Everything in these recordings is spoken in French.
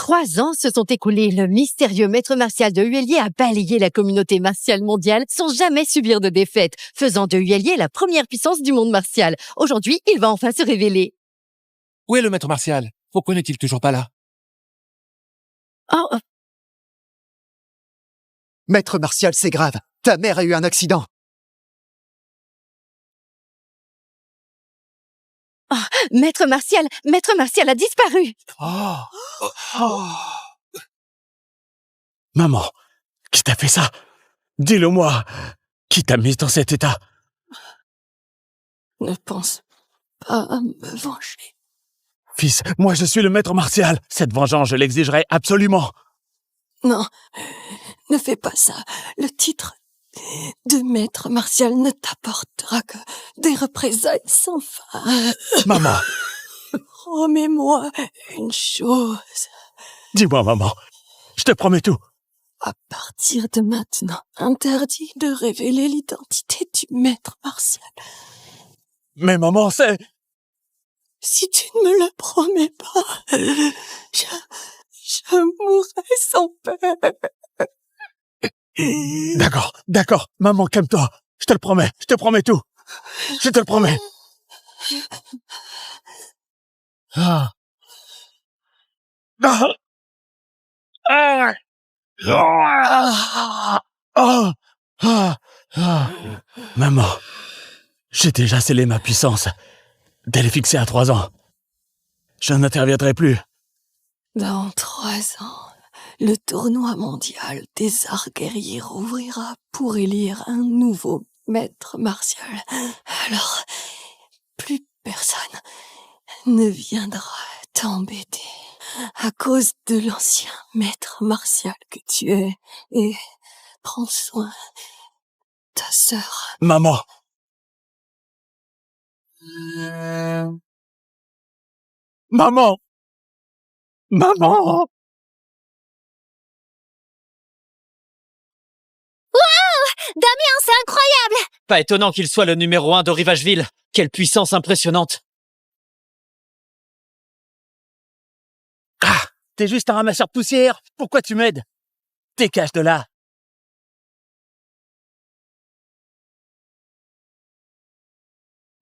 3 ans se sont écoulés. Le mystérieux maître martial de Huelier a balayé la communauté martiale mondiale sans jamais subir de défaite, faisant de Huelier la première puissance du monde martial. Aujourd'hui, il va enfin se révéler. Où est le maître martial? Pourquoi n'est-il toujours pas là? Oh, Maître Martial, c'est grave. Ta mère a eu un accident. Maître Martial a disparu. Maman, qui t'a fait ça? Dis-le-moi. Qui t'a mis dans cet état? Ne pense pas à me venger. Fils, moi je suis le maître martial. Cette vengeance, je l'exigerai absolument. Non, ne fais pas ça. Le titre de maître martial ne t'apportera que des représailles sans fin. Maman, Promets-moi une chose. dis-moi maman. Je te promets tout. À partir de maintenant, interdit de révéler l'identité du maître martial. Mais maman, c'est... Si tu ne me le promets pas, je mourrai sans père. D'accord. Maman, calme-toi. Je te promets tout. Je te le promets. Ah. Ah. Ah. Ah. Ah. Ah. Ah. Maman, j'ai déjà scellé ma puissance. Elle est fixée à 3 ans. Je n'interviendrai plus. Dans 3 ans, le tournoi mondial des arts guerriers rouvrira pour élire un nouveau maître martial. Alors, plus personne ne viendra t'embêter à cause de l'ancien maître martial que tu es. Et prends soin de ta sœur. Maman. Maman. Damien, c'est incroyable! Pas étonnant qu'il soit le numéro 1 de Rivageville. Quelle puissance impressionnante! Ah, t'es juste un ramasseur de poussière. Pourquoi tu m'aides? Dégage de là.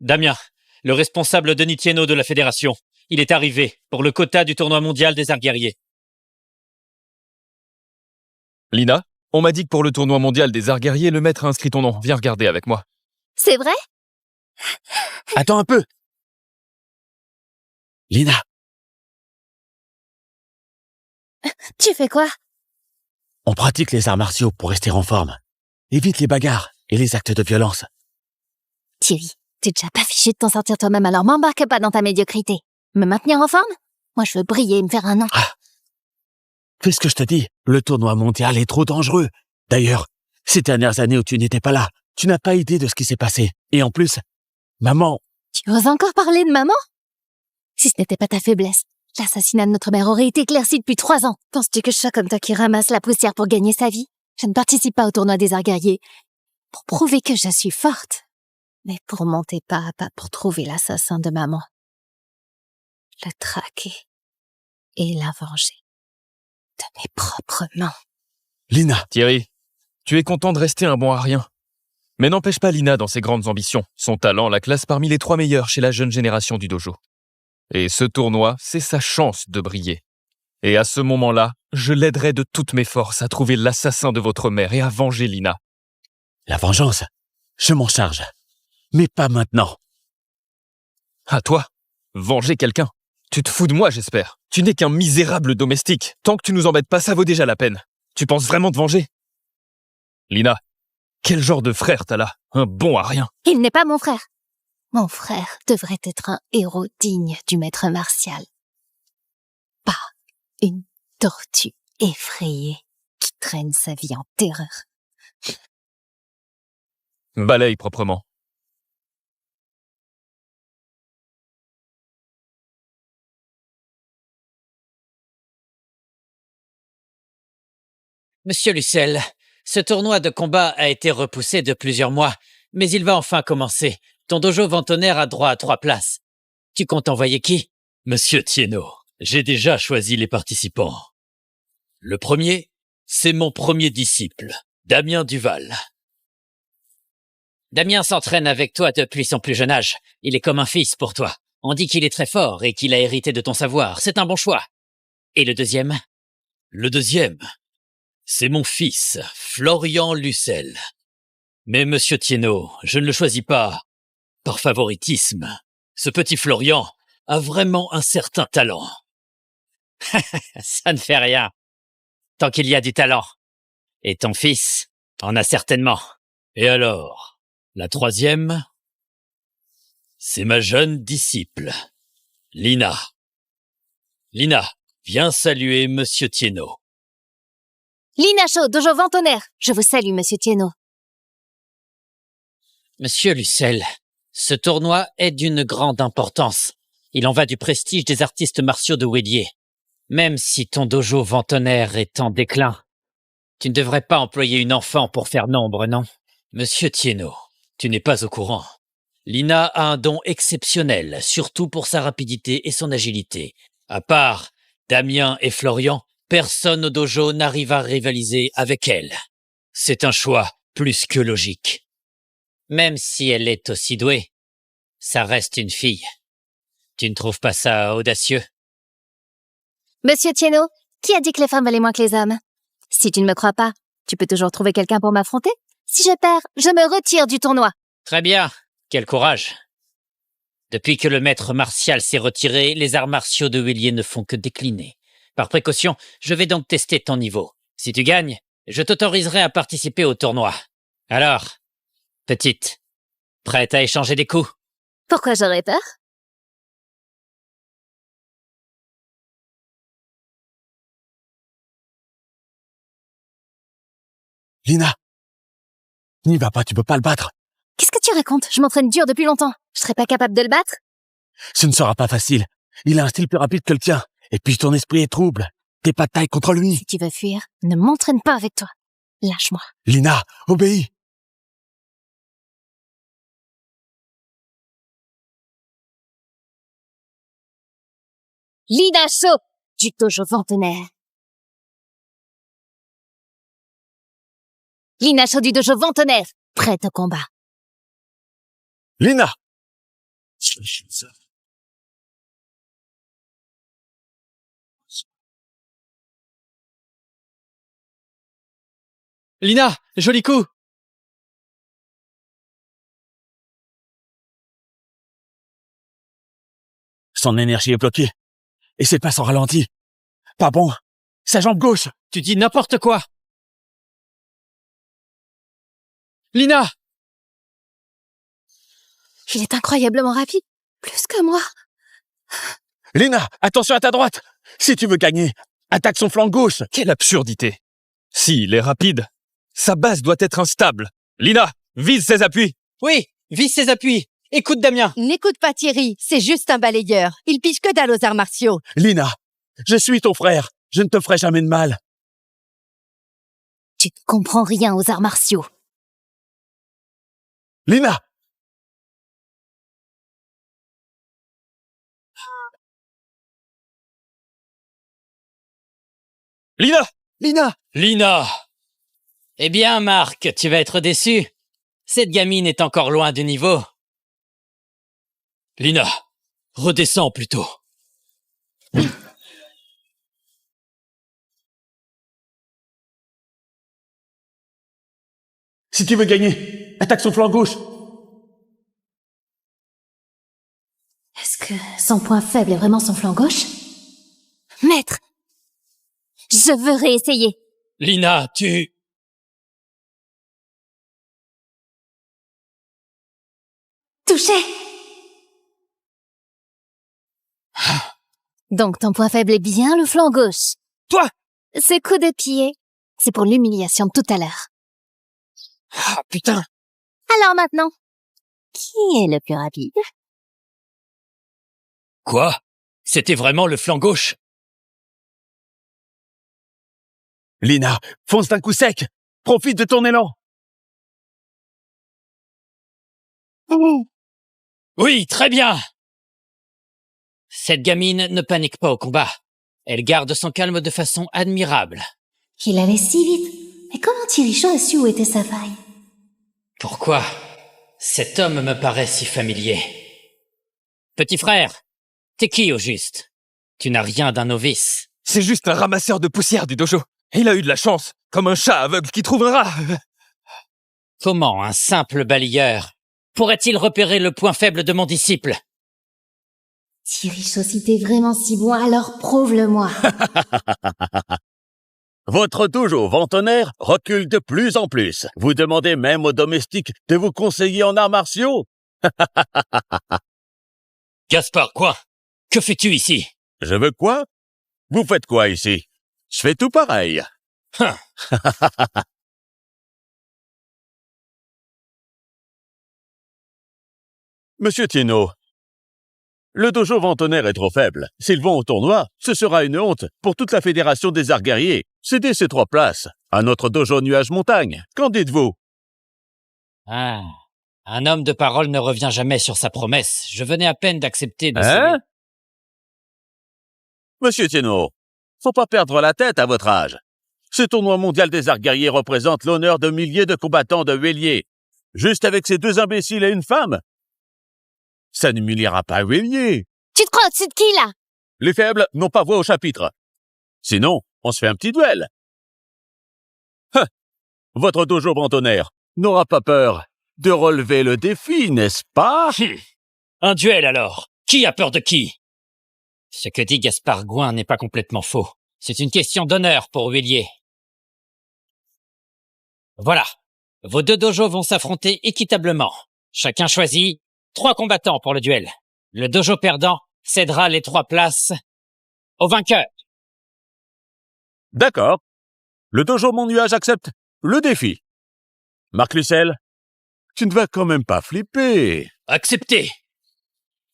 Damien, le responsable Denis Thienot de la Fédération. Il est arrivé pour le quota du tournoi mondial des arts guerriers. Lina, on m'a dit que pour le tournoi mondial des arts guerriers, le maître a inscrit ton nom. Viens regarder avec moi. C'est vrai? Attends un peu. Lina, Tu fais quoi? on pratique les arts martiaux pour rester en forme. Évite les bagarres et les actes de violence. Thierry, t'es déjà pas fichu de t'en sortir toi-même, alors m'embarque pas dans ta médiocrité. Me maintenir en forme? Moi, je veux briller et me faire un nom. Fais ce que je te dis. Le tournoi mondial est trop dangereux. D'ailleurs, ces dernières années où tu n'étais pas là, tu n'as pas idée de ce qui s'est passé. Et en plus, maman... Tu oses encore parler de maman? Si ce n'était pas ta faiblesse, l'assassinat de notre mère aurait été éclairci depuis 3 ans. Penses-tu que je sois comme toi qui ramasse la poussière pour gagner sa vie? Je ne participe pas au tournoi des arts guerriers pour prouver que je suis forte, mais pour monter pas à pas pour trouver l'assassin de maman. Le traquer et la venger de mes propres mains. Lina, Thierry, tu es content de rester un bon à rien. Mais n'empêche pas Lina dans ses grandes ambitions. Son talent la classe parmi les 3 meilleurs chez la jeune génération du dojo. Et ce tournoi, c'est sa chance de briller. Et à ce moment-là, je l'aiderai de toutes mes forces à trouver l'assassin de votre mère et à venger Lina. la vengeance, je m'en charge. Mais pas maintenant. À toi? Venger quelqu'un? Tu te fous de moi, j'espère. Tu n'es qu'un misérable domestique. Tant que tu nous embêtes pas, ça vaut déjà la peine. Tu penses vraiment te venger? Lina, quel genre de frère t'as là? Un bon à rien. Il n'est pas mon frère. Mon frère devrait être un héros digne du maître martial. Pas une tortue effrayée qui traîne sa vie en terreur. Balaye proprement. Monsieur Lucel, ce tournoi de combat a été repoussé de plusieurs mois, mais il va enfin commencer. Ton dojo Ventonnerre a droit à 3 places. Tu comptes envoyer qui? Monsieur Thienot, j'ai déjà choisi les participants. Le premier, c'est mon premier disciple, Damien Duval. Damien s'entraîne avec toi depuis son plus jeune âge. Il est comme un fils pour toi. On dit qu'il est très fort et qu'il a hérité de ton savoir. C'est un bon choix. Et le deuxième? Le deuxième, c'est mon fils, Florian Lucel. Mais monsieur Thienot, je ne le choisis pas par favoritisme. Ce petit Florian a vraiment un certain talent. Ça ne fait rien. Tant qu'il y a du talent. Et ton fils en a certainement. Et alors, la troisième, c'est ma jeune disciple, Lina. Lina, viens saluer monsieur Thienot. Lina Shaw, Dojo Ventonnerre. Je vous salue, monsieur Thienot. Monsieur Lucel, ce tournoi est d'une grande importance. Il en va du prestige des artistes martiaux de Wélier. Même si ton dojo Ventonnerre est en déclin, tu ne devrais pas employer une enfant pour faire nombre, non? Monsieur Thienot, tu n'es pas au courant. Lina a un don exceptionnel, surtout pour sa rapidité et son agilité. À part Damien et Florian, personne au dojo n'arrive à rivaliser avec elle. C'est un choix plus que logique. Même si elle est aussi douée, ça reste une fille. Tu ne trouves pas ça audacieux? Monsieur Thienot, qui a dit que les femmes valaient moins que les hommes? Si tu ne me crois pas, tu peux toujours trouver quelqu'un pour m'affronter. Si je perds, je me retire du tournoi. Très bien. Quel courage. Depuis que le maître martial s'est retiré, les arts martiaux de Wélier ne font que décliner. Par précaution, je vais donc tester ton niveau. Si tu gagnes, je t'autoriserai à participer au tournoi. Alors, petite, prête à échanger des coups? Pourquoi j'aurais peur? Lina, n'y va pas, tu peux pas le battre. Qu'est-ce que tu racontes? Je m'entraîne dur depuis longtemps. Je serais pas capable de le battre? Ce ne sera pas facile. Il a un style plus rapide que le tien. Et puis ton esprit est trouble. T'es pas de taille contre lui. Si tu veux fuir, ne m'entraîne pas avec toi. Lâche-moi. Lina, obéis. Lina Shaw, du Dojo Ventonnerre. Lina Shaw du Dojo Ventonnerre, prête au combat. Lina! Lina, joli coup! Son énergie est bloquée. Et ses pas sont ralentis. Pas bon. Sa jambe gauche. Tu dis n'importe quoi! Lina! Il est incroyablement rapide. Plus que moi. Lina, attention à ta droite. Si tu veux gagner, attaque son flanc gauche. Quelle absurdité! S'il est rapide, sa base doit être instable. Lina, vise ses appuis! Oui, vise ses appuis. Écoute Damien. N'écoute pas Thierry, c'est juste un balayeur. Il pige que dalle aux arts martiaux. Lina, je suis ton frère. Je ne te ferai jamais de mal. Tu ne comprends rien aux arts martiaux. Lina! Lina! Lina! Lina! Eh bien, Marc, tu vas être déçu. Cette gamine est encore loin du niveau. Lina, redescends plutôt. Si tu veux gagner, attaque son flanc gauche. Est-ce que son point faible est vraiment son flanc gauche? Maître! Je veux réessayer. Lina, tu... Touché! Donc ton point faible est bien le flanc gauche. Toi! Ce coup de pied, c'est pour l'humiliation de tout à l'heure. Ah, putain! Alors maintenant, qui est le plus rapide? Quoi? C'était vraiment le flanc gauche? Lina, fonce d'un coup sec. Profite de ton élan. Oui, très bien! Cette gamine ne panique pas au combat. Elle garde son calme de façon admirable. Il allait si vite. Mais comment Tiricho a su où était sa faille? Pourquoi cet homme me paraît si familier? Petit frère, t'es qui au juste? Tu n'as rien d'un novice. C'est juste un ramasseur de poussière du dojo. Il a eu de la chance, comme un chat aveugle qui trouve un rat. Comment un simple balayeur pourrait-il repérer le point faible de mon disciple? Tiricho, si t'es vraiment si bon, alors prouve-le-moi. Votre dojo Ventonnerre recule de plus en plus. Vous demandez même aux domestiques de vous conseiller en arts martiaux? Gaspard, quoi? Que fais-tu ici? Je veux quoi? Vous faites quoi ici? Je fais tout pareil. Hein. Monsieur Tieno, le dojo Ventonnerre est trop faible. S'ils vont au tournoi, ce sera une honte pour toute la fédération des arts guerriers. Cédez ces 3 places à notre dojo Nuage-Montagne. Qu'en dites-vous? Ah, un homme de parole ne revient jamais sur sa promesse. Je venais à peine d'accepter de céder. Hein? Monsieur Tieno, faut pas perdre la tête à votre âge. Ce tournoi mondial des arts guerriers représente l'honneur de milliers de combattants de Huélier. Juste avec ces 2 imbéciles et une femme? Ça n'humiliera pas Huélier. Tu te crois au-dessus de qui, là? Les faibles n'ont pas voix au chapitre. Sinon, on se fait un petit duel. Hein. Votre dojo Ventonnerre n'aura pas peur de relever le défi, n'est-ce pas? Un duel alors. Qui a peur de qui? Ce que dit Gaspard Gouin n'est pas complètement faux. C'est une question d'honneur pour Huélier. Voilà. Vos 2 dojos vont s'affronter équitablement. Chacun choisit 3 combattants pour le duel. Le dojo perdant cédera les 3 places au vainqueur. D'accord. Le dojo Mon Nuage accepte le défi. Marc Lucel, tu ne vas quand même pas flipper. Accepté.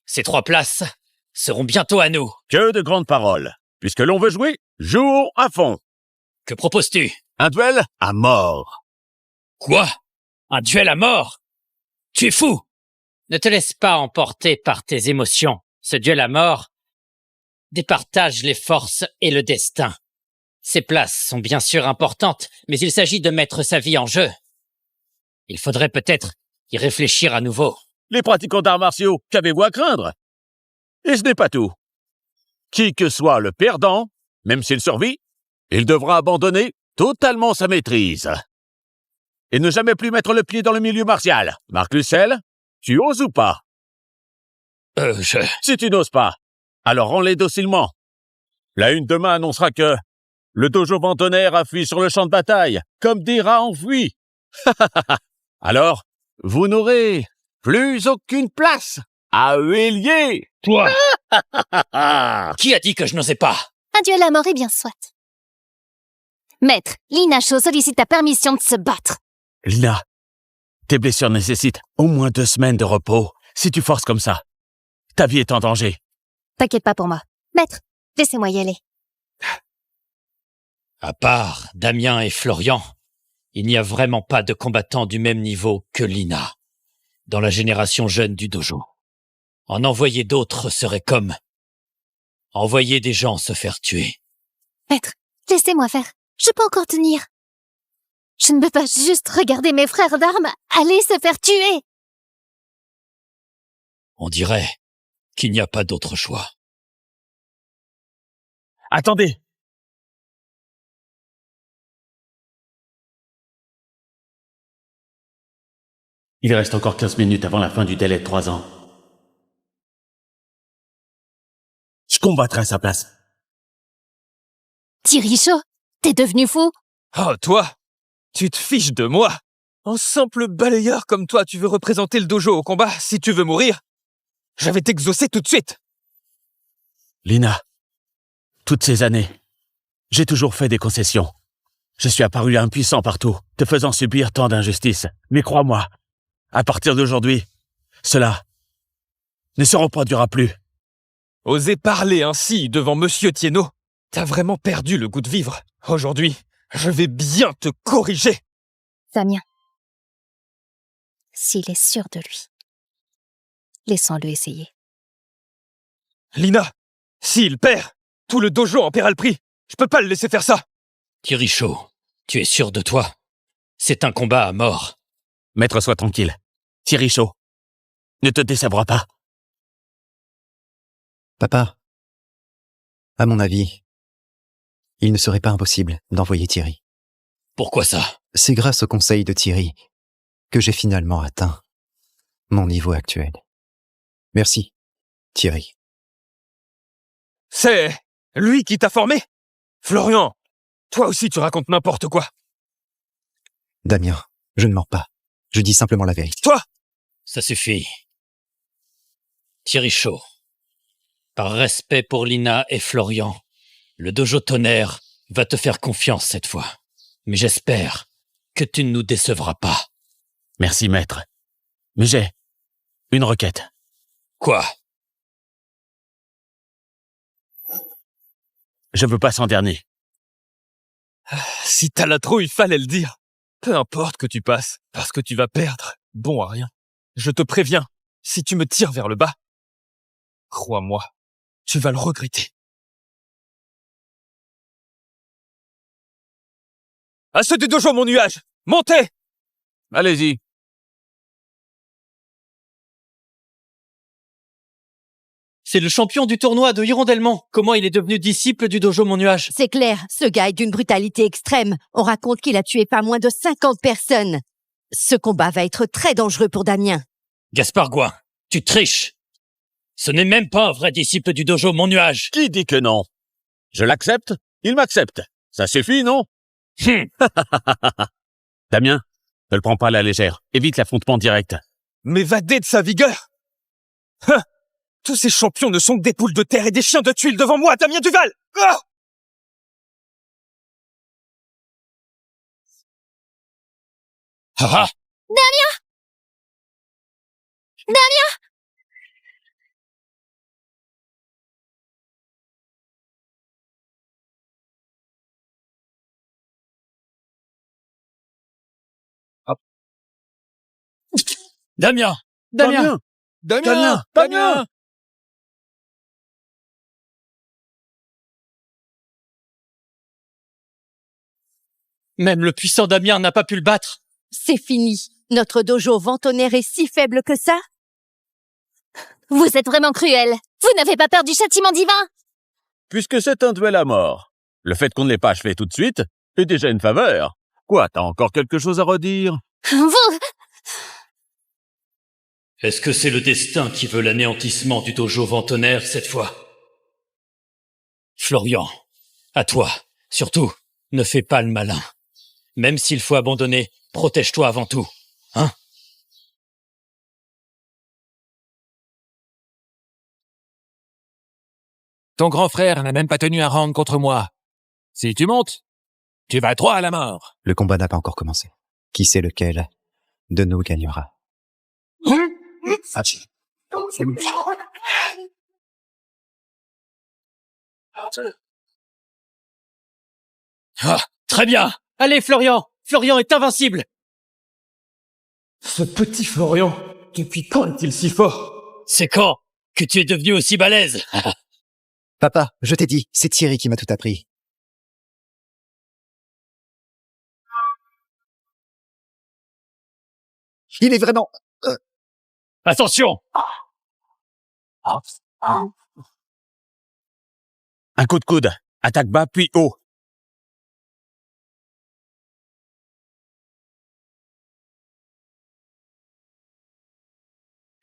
Ces 3 places seront bientôt à nous. Que de grandes paroles. Puisque l'on veut jouer, jouons à fond. Que proposes-tu? Un duel à mort. Quoi? Un duel à mort? Tu es fou! Ne te laisse pas emporter par tes émotions. Ce duel à mort départage les forces et le destin. Ces places sont bien sûr importantes, mais il s'agit de mettre sa vie en jeu. Il faudrait peut-être y réfléchir à nouveau. Les pratiquants d'arts martiaux, qu'avez-vous à craindre? Et ce n'est pas tout. Qui que soit le perdant, même s'il survit, il devra abandonner totalement sa maîtrise. Et ne jamais plus mettre le pied dans le milieu martial. Marc Lucel, tu oses ou pas? Si tu n'oses pas, alors rends-les docilement. La une demain annoncera que le dojo Ventonnerre a fui sur le champ de bataille, comme des rats enfuis. Alors, vous n'aurez plus aucune place à Huélier. Toi! Qui a dit que je n'osais pas? Un duel à mort et bien soit. Maître, Lina Cho sollicite ta permission de se battre. Lina, tes blessures nécessitent au moins 2 semaines de repos. Si tu forces comme ça, ta vie est en danger. T'inquiète pas pour moi. Maître, laissez-moi y aller. À part Damien et Florian, il n'y a vraiment pas de combattants du même niveau que Lina dans la génération jeune du dojo. En envoyer d'autres serait comme envoyer des gens se faire tuer. Maître, laissez-moi faire. Je peux encore tenir. Je ne peux pas juste regarder mes frères d'armes aller se faire tuer. On dirait qu'il n'y a pas d'autre choix. Attendez. Il reste encore 15 minutes avant la fin du délai de 3 ans. Je combattrai à sa place. Tiricho, t'es devenu fou? Oh, toi? Tu te fiches de moi? Un simple balayeur comme toi, tu veux représenter le dojo au combat? Si tu veux mourir, je vais t'exaucer tout de suite. Lina, toutes ces années, j'ai toujours fait des concessions. Je suis apparu impuissant partout, te faisant subir tant d'injustices. Mais crois-moi, à partir d'aujourd'hui, cela ne se reproduira plus. Oser parler ainsi devant Monsieur Tieno, t'as vraiment perdu le goût de vivre. Aujourd'hui, je vais bien te corriger. Damien, s'il est sûr de lui, laissons-le essayer. Lina, s'il perd, Tout le dojo en paiera le prix. Je peux pas le laisser faire ça. Thierry Chaud, tu es sûr de toi? C'est un combat à mort. Maître, sois tranquille. Thierry Chaud ne te décevra pas. Papa, à mon avis, il ne serait pas impossible d'envoyer Thierry. Pourquoi ça? C'est grâce au conseil de Thierry que j'ai finalement atteint mon niveau actuel. Merci, Thierry. C'est lui qui t'a formé? Florian, toi aussi tu racontes n'importe quoi. Damien, je ne mens pas. Je dis simplement la vérité. Toi? Ça suffit. Thierry Chaud, par respect pour Lina et Florian, le dojo Tonnerre va te faire confiance cette fois. Mais j'espère que tu ne nous décevras pas. Merci, maître. Mais j'ai une requête. Quoi? Je veux passer en dernier. Si t'as la trouille, il fallait le dire. Peu importe que tu passes, parce que tu vas perdre. Bon à rien. Je te préviens, si tu me tires vers le bas, crois-moi, tu vas le regretter. À ceux du dojo, mon nuage! Montez! Allez-y. C'est le champion du tournoi de Hirondellement. Comment il est devenu disciple du dojo Mon Nuage? C'est clair, ce gars est d'une brutalité extrême. On raconte qu'il a tué pas moins de 50 personnes. Ce combat va être très dangereux pour Damien. Gaspard Gouin, tu triches. Ce n'est même pas un vrai disciple du dojo Mon Nuage. Qui dit que non? Je l'accepte, il m'accepte. Ça suffit, non? Damien, ne le prends pas à la légère. Évite l'affrontement direct. M'évader de sa vigueur! Hein! Tous ces champions ne sont que des poules de terre et des chiens de tuiles devant moi, Damien Duval! Ah! Ah! Damien! Damien! Damien! Damien! Même le puissant Damien n'a pas pu le battre. C'est fini. Notre dojo Ventonnerre est si faible que ça? Vous êtes vraiment cruel. Vous n'avez pas peur du châtiment divin? Puisque c'est un duel à mort, le fait qu'on ne l'ait pas achevé tout de suite est déjà une faveur. Quoi, t'as encore quelque chose à redire? Vous... Est-ce que c'est le destin qui veut l'anéantissement du dojo Ventonnerre cette fois? Florian, à toi, surtout, ne fais pas le malin. Même s'il faut abandonner, protège-toi avant tout, hein? Ton grand frère n'a même pas tenu un round contre moi. Si tu montes, tu vas droit à la mort. Le combat n'a pas encore commencé. Qui sait lequel de nous gagnera? Ah, très bien! Allez, Florian! Florian est invincible! Ce petit Florian, depuis quand est-il si fort? C'est quand que tu es devenu aussi balèze? Papa, je t'ai dit, c'est Thierry qui m'a tout appris. Il est vraiment... Attention! Un coup de coude. Attaque bas, puis haut.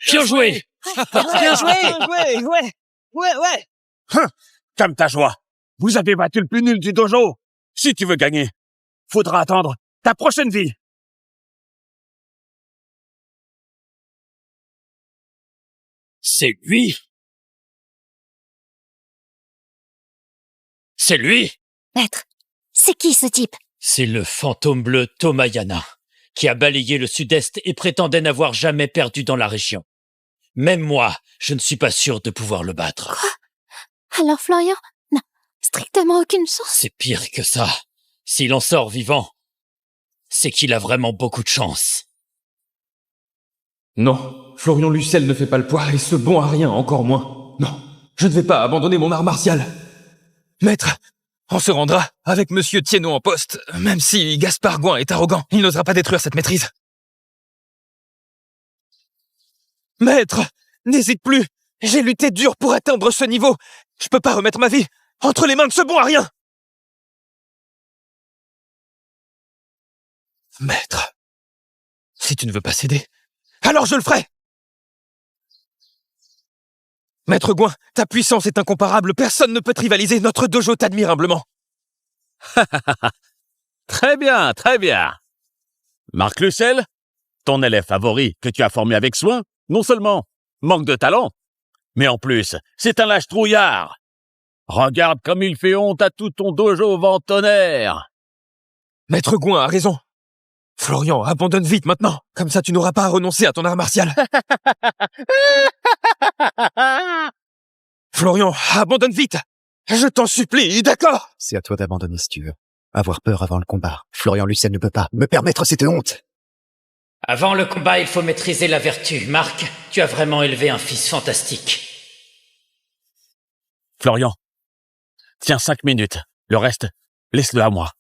Bien joué! Bien joué! Calme ta joie. Vous avez battu le plus nul du dojo. Si tu veux gagner, faudra attendre ta prochaine vie. C'est lui! C'est lui! Maître, c'est qui ce type? C'est le fantôme bleu Tomayana, qui a balayé le sud-est et prétendait n'avoir jamais perdu dans la région. Même moi, je ne suis pas sûr de pouvoir le battre. Quoi? Alors Florian n'a strictement aucune chance? C'est pire que ça. S'il en sort vivant, c'est qu'il a vraiment beaucoup de chance. Non, Florian Lucel ne fait pas le poids et ce bon à rien encore moins. Non, je ne vais pas abandonner mon art martial. Maître, on se rendra avec Monsieur Tienneau en poste. Même si Gaspard Gouin est arrogant, il n'osera pas détruire cette maîtrise. Maître, n'hésite plus. J'ai lutté dur pour atteindre ce niveau. Je peux pas remettre ma vie entre les mains de ce bon à rien. Maître, si tu ne veux pas céder, alors je le ferai. Maître Gouin, ta puissance est incomparable. Personne ne peut te rivaliser. Notre dojo t'admire humblement. Très bien, très bien. Marc Lucel, ton élève favori que tu as formé avec soin, non seulement manque de talent, mais en plus, c'est un lâche trouillard. Regarde comme il fait honte à tout ton dojo vent tonnerre. Maître Gouin a raison. Florian, abandonne vite maintenant. Comme ça, tu n'auras pas à renoncer à ton art martial. Florian, abandonne vite. Je t'en supplie, d'accord? C'est à toi d'abandonner si tu veux. Avoir peur avant le combat. Florian Lucel ne peut pas me permettre cette honte. Avant le combat, il faut maîtriser la vertu. Marc, tu as vraiment élevé un fils fantastique. Florian, tiens 5 minutes. Le reste, laisse-le à moi.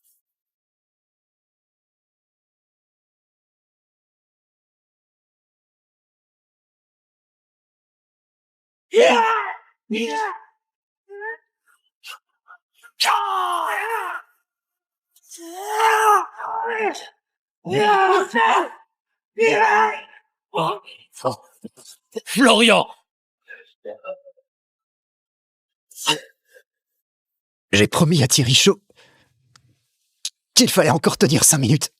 Florian! J'ai promis à Thierry Chaud qu'il fallait encore tenir 5 minutes.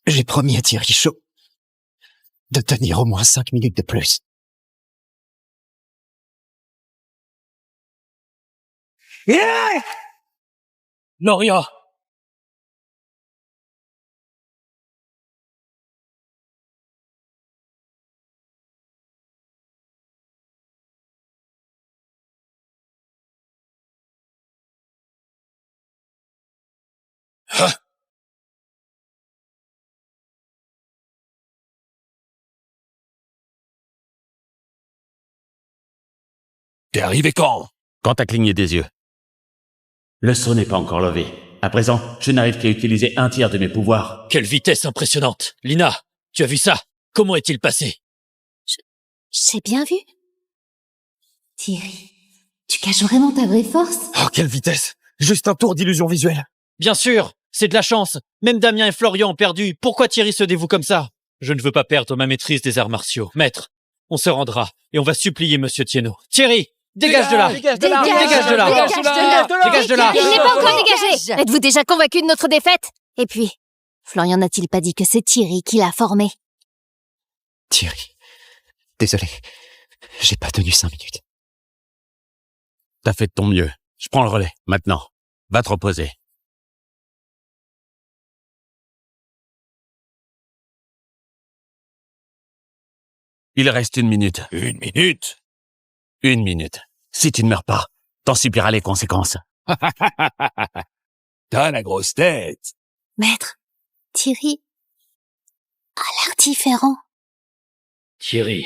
J'ai promis à Thierry Chaud de tenir au moins 5 minutes de plus. Florian! T'es arrivé quand? Quand t'as cligné des yeux. Le saut n'est pas encore levé. À présent, je n'arrive qu'à utiliser un tiers de mes pouvoirs. Quelle vitesse impressionnante! Lina, tu as vu ça? Comment est-il passé? J'ai bien vu. Thierry, tu caches vraiment ta vraie force? Oh, quelle vitesse! Juste un tour d'illusion visuelle. Bien sûr, c'est de la chance. Même Damien et Florian ont perdu. Pourquoi Thierry se dévoue comme ça? Je ne veux pas perdre ma maîtrise des arts martiaux. Maître, on se rendra et on va supplier Monsieur Tienneau. Thierry, dégage de là! Dégage de là! Dégage de là! Il n'est pas encore Dégage. dégagé! Êtes-vous déjà convaincu de notre défaite? Et puis, Florian n'a-t-il pas dit que c'est Thierry qui l'a formé? Thierry, désolé. J'ai pas tenu 5 minutes. T'as fait de ton mieux. Je prends le relais. Maintenant, va te reposer. Il reste 1 minute. 1 minute? 1 minute. Si tu ne meurs pas, t'en subiras les conséquences. T'as la grosse tête. Maître, Thierry a l'air différent. Thierry,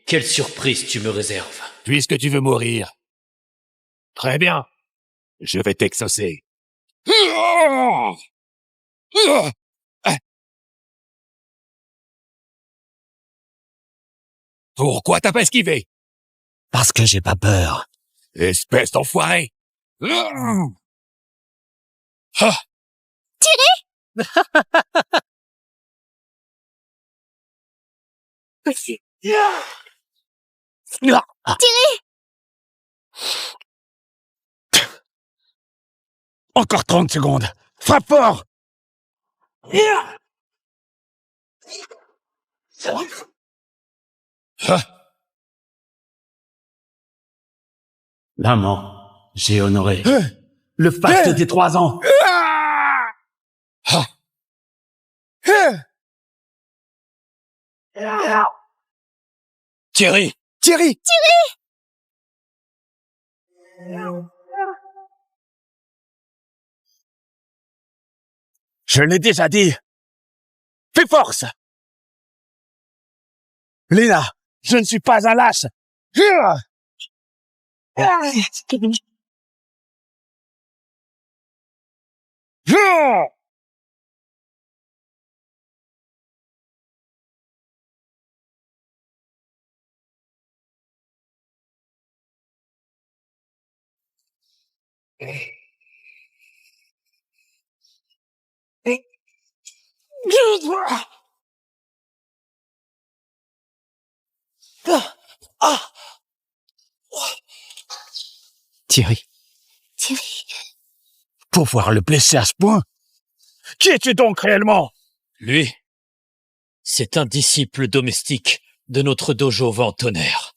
quelle surprise tu me réserves. Puisque tu veux mourir. Très bien. Je vais t'exaucer. Pourquoi t'as pas esquivé? Parce que j'ai pas peur. Espèce d'enfoiré. Ah. Encore 30 secondes. Frappe fort. Maman, j'ai honoré le faste des 3 ans. Thierry! Thierry! Je l'ai déjà dit. Fais force. Lina, je ne suis pas un lâche. Thierry, Thierry, Pouvoir le blesser à ce point? Qui es-tu donc réellement? Lui, c'est un disciple domestique de notre dojo Vent Tonnerre.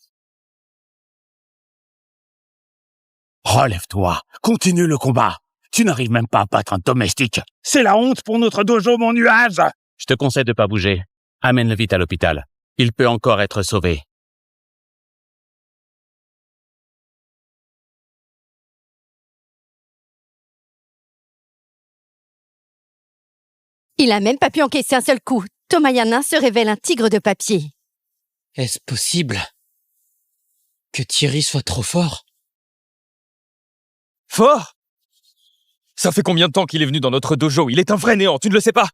Relève-toi, continue le combat. Tu n'arrives même pas à battre un domestique. C'est la honte pour notre dojo, mon nuage. Je te conseille de pas bouger. Amène-le vite à l'hôpital. Il peut encore être sauvé. Il a même pas pu encaisser un seul coup. Tomayana se révèle un tigre de papier. Est-ce possible que Thierry soit trop fort? Fort? Ça fait combien de temps qu'il est venu dans notre dojo? Il est un vrai néant, tu ne le sais pas?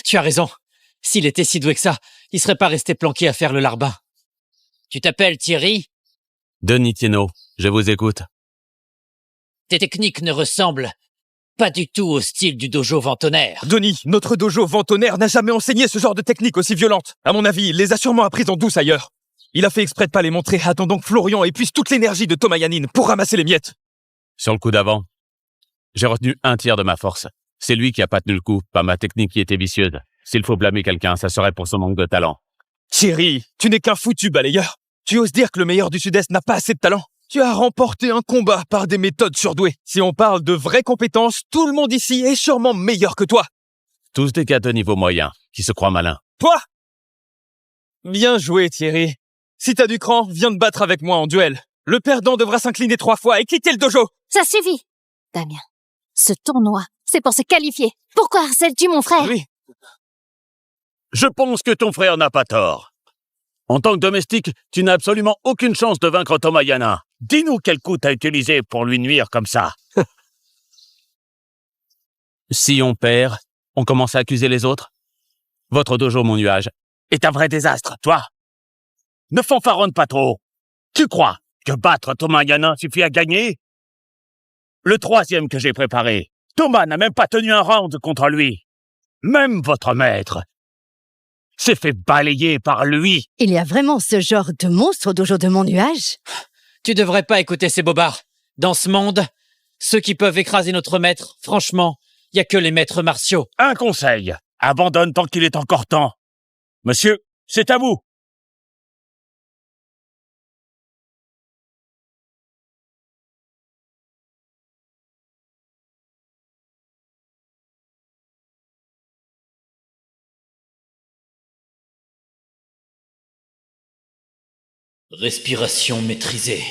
Tu as raison. S'il était si doué que ça, il serait pas resté planqué à faire le larbin. Tu t'appelles Thierry? Denis Tienot, je vous écoute. Tes techniques ne ressemblent pas du tout au style du dojo Vent Tonnerre. Denis, notre dojo Vent Tonnerre n'a jamais enseigné ce genre de technique aussi violente. À mon avis, il les a sûrement apprises en douce ailleurs. Il a fait exprès de pas les montrer, attendant que Florian épuise toute l'énergie de Tomayanine pour ramasser les miettes. Sur le coup d'avant, j'ai retenu 1/3 de ma force. C'est lui qui a pas tenu le coup, pas ma technique qui était vicieuse. S'il faut blâmer quelqu'un, ça serait pour son manque de talent. Thierry, tu n'es qu'un foutu balayeur. Tu oses dire que le meilleur du Sud-Est n'a pas assez de talent? Tu as remporté un combat par des méthodes surdouées. Si on parle de vraies compétences, tout le monde ici est sûrement meilleur que toi. Tous des gars de niveau moyen, qui se croient malins. Toi? Bien joué, Thierry. Si t'as du cran, viens te battre avec moi en duel. Le perdant devra s'incliner 3 fois et quitter le dojo. ça suffit. Damien, ce tournoi, c'est pour se qualifier. Pourquoi harcèles-tu mon frère? Oui. Je pense que ton frère n'a pas tort. En tant que domestique, tu n'as absolument aucune chance de vaincre Tomayana. Dis-nous quel coup t'as utilisé pour lui nuire comme ça. Si on perd, on commence à accuser les autres. Votre dojo, mon nuage, est un vrai désastre, toi. Ne fanfaronne pas trop. Tu crois que battre Tomayana suffit à gagner? Le 3e que j'ai préparé, Thomas n'a même pas tenu un round contre lui. Même votre maître s'est fait balayer par lui. Il y a vraiment ce genre de monstre au dojo de mon nuage? Tu devrais pas écouter ces bobards. Dans ce monde, ceux qui peuvent écraser notre maître, franchement, y a que les maîtres martiaux. Un conseil, abandonne tant qu'il est encore temps. Monsieur, c'est à vous. Respiration maîtrisée.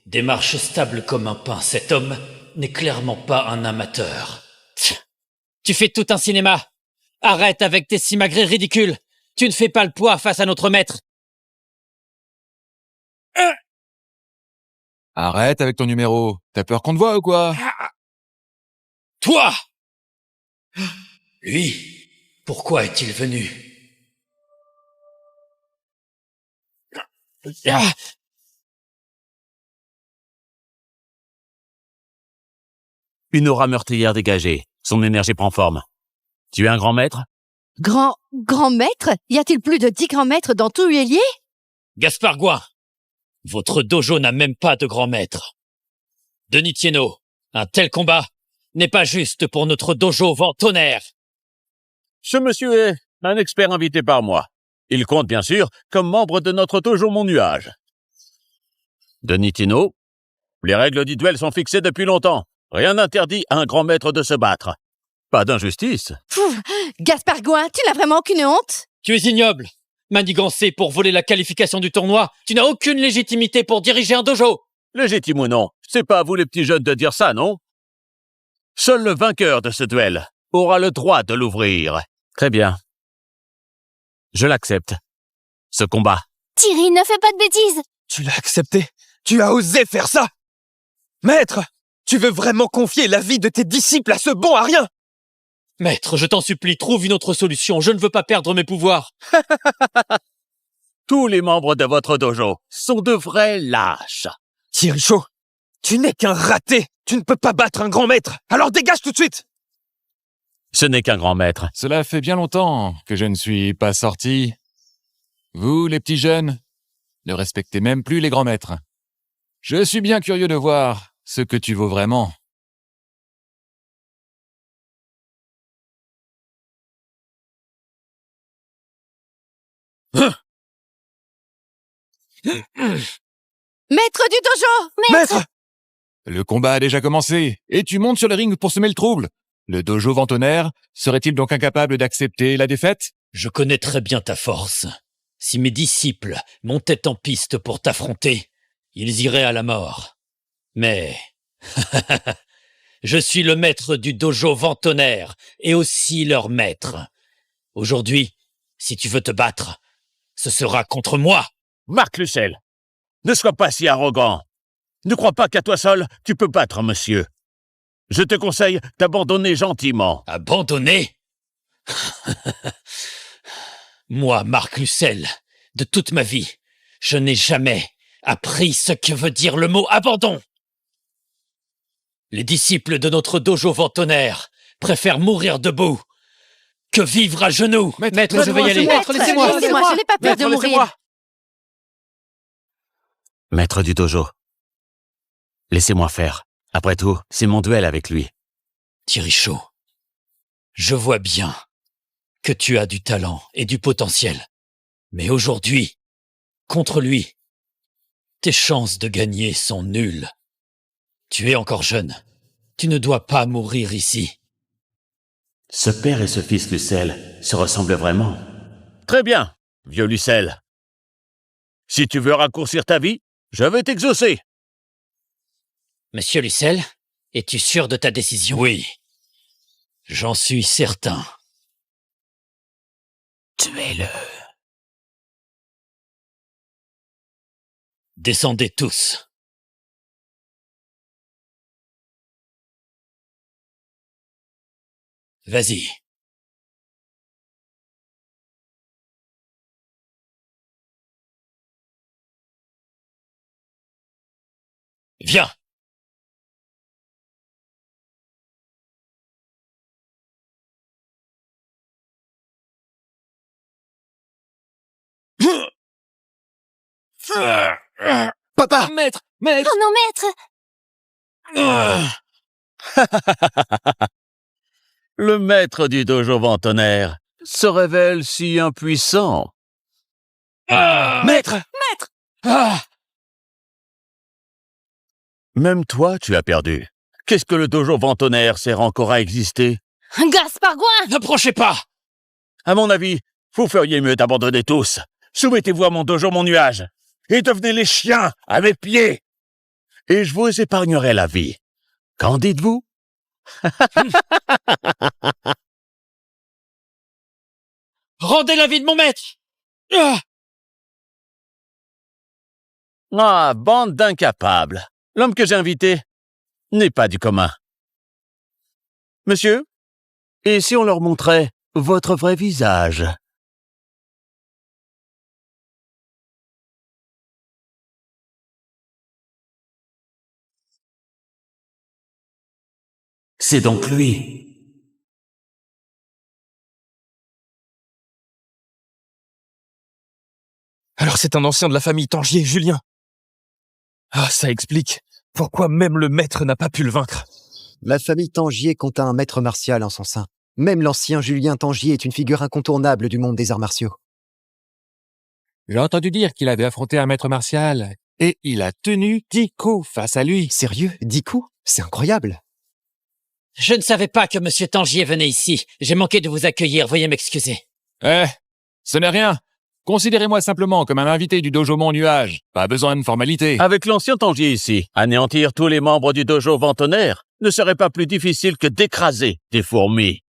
Démarche stable comme un pain. Cet homme n'est clairement pas un amateur. Tu fais tout un cinéma. Arrête avec tes simagrées ridicules. Tu ne fais pas le poids face à notre maître. Arrête avec ton numéro. T'as peur qu'on te voie ou quoi? Toi! Lui, pourquoi est-il venu? Une aura meurtrière dégagée. Son énergie prend forme. Tu es un grand maître? Grand maître? Y a-t-il plus de 10 grands maîtres dans tout Huélier? Gaspard Gouin, votre dojo n'a même pas de grand maître. Denis Thienot, un tel combat n'est pas juste pour notre dojo vent tonnerre. Ce monsieur est un expert invité par moi. Il compte bien sûr comme membre de notre dojo Mon Nuage. Denis Thienot, les règles du duel sont fixées depuis longtemps. Rien n'interdit à un grand maître de se battre. Pas d'injustice. Pfff, Gaspard Gouin, tu n'as vraiment aucune honte? Tu es ignoble. Manigancé pour voler la qualification du tournoi, tu n'as aucune légitimité pour diriger un dojo. Légitime ou non, c'est pas à vous les petits jeunes de dire ça, non? Seul le vainqueur de ce duel aura le droit de l'ouvrir. Très bien. Je l'accepte. Ce combat. Thierry, ne fais pas de bêtises. Tu l'as accepté? Tu as osé faire ça? Maître, tu veux vraiment confier la vie de tes disciples à ce bon à rien? Maître, je t'en supplie, trouve une autre solution. Je ne veux pas perdre mes pouvoirs. Tous les membres de votre dojo sont de vrais lâches. Thierry Chaud, tu n'es qu'un raté. Tu ne peux pas battre un grand maître. Alors dégage tout de suite. Ce n'est qu'un grand maître. Cela fait bien longtemps que je ne suis pas sorti. Vous, les petits jeunes, ne respectez même plus les grands maîtres. Je suis bien curieux de voir ce que tu vaux vraiment. Maître du dojo! Maître! Le combat a déjà commencé, et tu montes sur le ring pour semer le trouble. Le dojo vent tonnerre serait-il donc incapable d'accepter la défaite? Je connais très bien ta force. Si mes disciples montaient en piste pour t'affronter, ils iraient à la mort. Mais je suis le maître du dojo vent tonnerre et aussi leur maître. Aujourd'hui, si tu veux te battre, ce sera contre moi. Marc Lucel, ne sois pas si arrogant. Ne crois pas qu'à toi seul, tu peux battre monsieur. Je te conseille d'abandonner gentiment. Abandonner? Moi, Marc Lucel, de toute ma vie, je n'ai jamais appris ce que veut dire le mot abandon. Les disciples de notre dojo vent tonnerre préfèrent mourir debout que vivre à genoux. Maître, je vais y aller. Laissez-moi, je n'ai pas peur de mourir. Maître du dojo, laissez-moi faire. Après tout, c'est mon duel avec lui. Thierry Chaud, je vois bien que tu as du talent et du potentiel. Mais aujourd'hui, contre lui, tes chances de gagner sont nulles. Tu es encore jeune. Tu ne dois pas mourir ici. Ce père et ce fils Lucel se ressemblent vraiment. Très bien, vieux Lucel. Si tu veux raccourcir ta vie, je vais t'exaucer. Monsieur Lucel, es-tu sûr de ta décision? Oui, j'en suis certain. Tuez-le. Descendez tous. Vas-y. Viens. Papa! Maître! Oh non, maître! Le maître du dojo vent tonnerre se révèle si impuissant. Maître! Ah! Même toi, tu as perdu. Qu'est-ce que le dojo vent tonnerre sert encore à exister? Gaspard Gouin! N'approchez pas! À mon avis, vous feriez mieux d'abandonner tous. Soumettez-vous à mon dojo Mon Nuage et devenez les chiens à mes pieds. Et je vous épargnerai la vie. Qu'en dites-vous? Rendez la vie de mon maître! Ah, bande d'incapables. L'homme que j'ai invité n'est pas du commun. Monsieur, et si on leur montrait votre vrai visage? C'est donc lui. Alors c'est un ancien de la famille Tangier, Julien. Ah, ça explique pourquoi même le maître n'a pas pu le vaincre. La famille Tangier compte un maître martial en son sein. Même l'ancien Julien Tangier est une figure incontournable du monde des arts martiaux. J'ai entendu dire qu'il avait affronté un maître martial et il a tenu 10 coups face à lui. Sérieux? 10 coups? C'est incroyable. Je ne savais pas que Monsieur Tangier venait ici. J'ai manqué de vous accueillir, veuillez m'excuser. Ce n'est rien. Considérez-moi simplement comme un invité du dojo Mont Nuage. Pas besoin de formalité. Avec l'ancien Tangier ici, anéantir tous les membres du dojo Ventonnerre ne serait pas plus difficile que d'écraser des fourmis.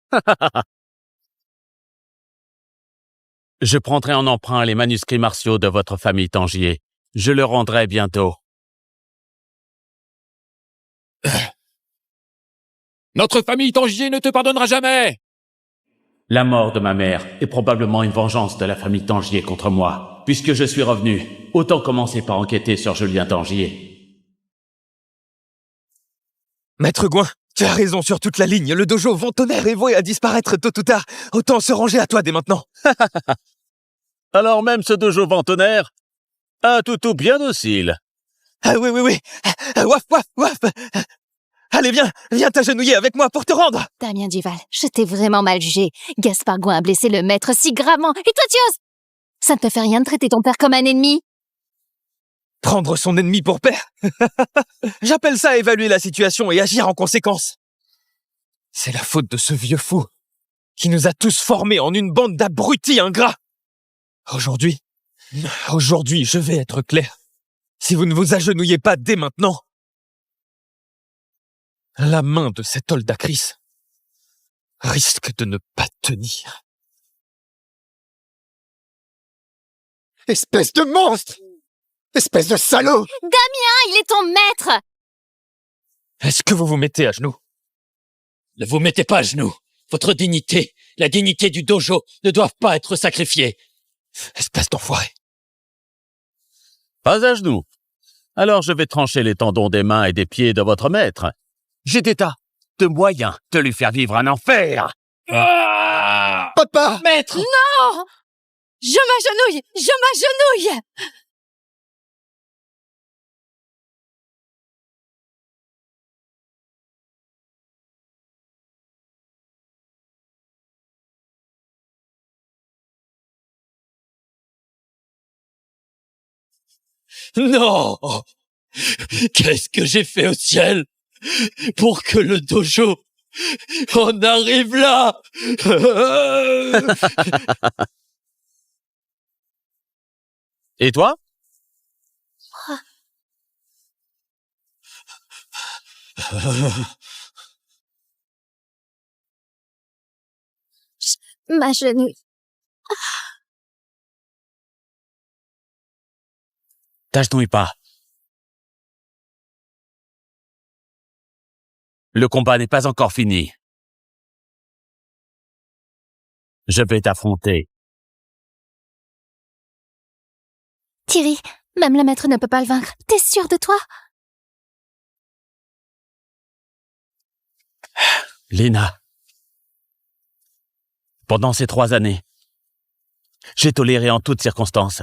Je prendrai en emprunt les manuscrits martiaux de votre famille Tangier. Je le rendrai bientôt. Notre famille Tangier ne te pardonnera jamais. La mort de ma mère est probablement une vengeance de la famille Tangier contre moi. Puisque je suis revenu, autant commencer par enquêter sur Julien Tangier. Maître Gouin, tu as raison sur toute la ligne. Le dojo Ventonnerre est voué à disparaître tôt ou tard. Autant se ranger à toi dès maintenant. Alors même ce dojo Ventonnerre, un toutou bien docile. Ah oui. Waf. Allez, viens t'agenouiller avec moi pour te rendre. Damien Duval, je t'ai vraiment mal jugé. Gaspard Gouin a blessé le maître si gravement. Et toi, tu oses? Ça ne te fait rien de traiter ton père comme un ennemi? Prendre son ennemi pour père. J'appelle ça évaluer la situation et agir en conséquence. C'est la faute de ce vieux fou qui nous a tous formés en une bande d'abrutis ingrats. Aujourd'hui, je vais être clair. Si vous ne vous agenouillez pas dès maintenant, la main de cet Oldacris risque de ne pas tenir. Espèce de monstre! Espèce de salaud! Damien, il est ton maître! Est-ce que vous vous mettez à genoux? Ne vous mettez pas à genoux. Votre dignité, la dignité du dojo ne doivent pas être sacrifiées. Espèce d'enfoiré. Pas à genoux. Alors je vais trancher les tendons des mains et des pieds de votre maître. J'ai des tas de moyens de lui faire vivre un enfer. Papa! Maître! Non! Je m'agenouille! Non! Qu'est-ce que j'ai fait au ciel pour que le dojo en arrive là? Et toi? M'agenouille. T'agenouille pas. Le combat n'est pas encore fini. Je vais t'affronter. Thierry, même le maître ne peut pas le vaincre. T'es sûr de toi? Lina, pendant ces 3 années, j'ai toléré en toutes circonstances,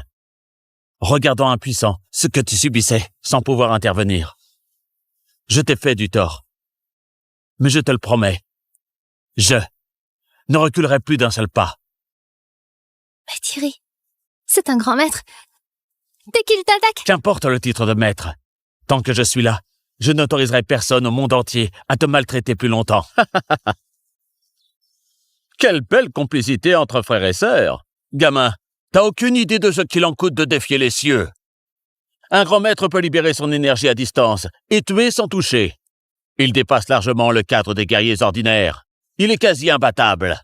regardant impuissant ce que tu subissais sans pouvoir intervenir. Je t'ai fait du tort. Mais je te le promets, je ne reculerai plus d'un seul pas. Mais Thierry, c'est un grand maître. Dès qu'il t'attaque... Qu'importe le titre de maître, tant que je suis là, je n'autoriserai personne au monde entier à te maltraiter plus longtemps. Quelle belle complicité entre frères et sœurs. Gamin, t'as aucune idée de ce qu'il en coûte de défier les cieux. Un grand maître peut libérer son énergie à distance et tuer sans toucher. Il dépasse largement le cadre des guerriers ordinaires. Il est quasi imbattable.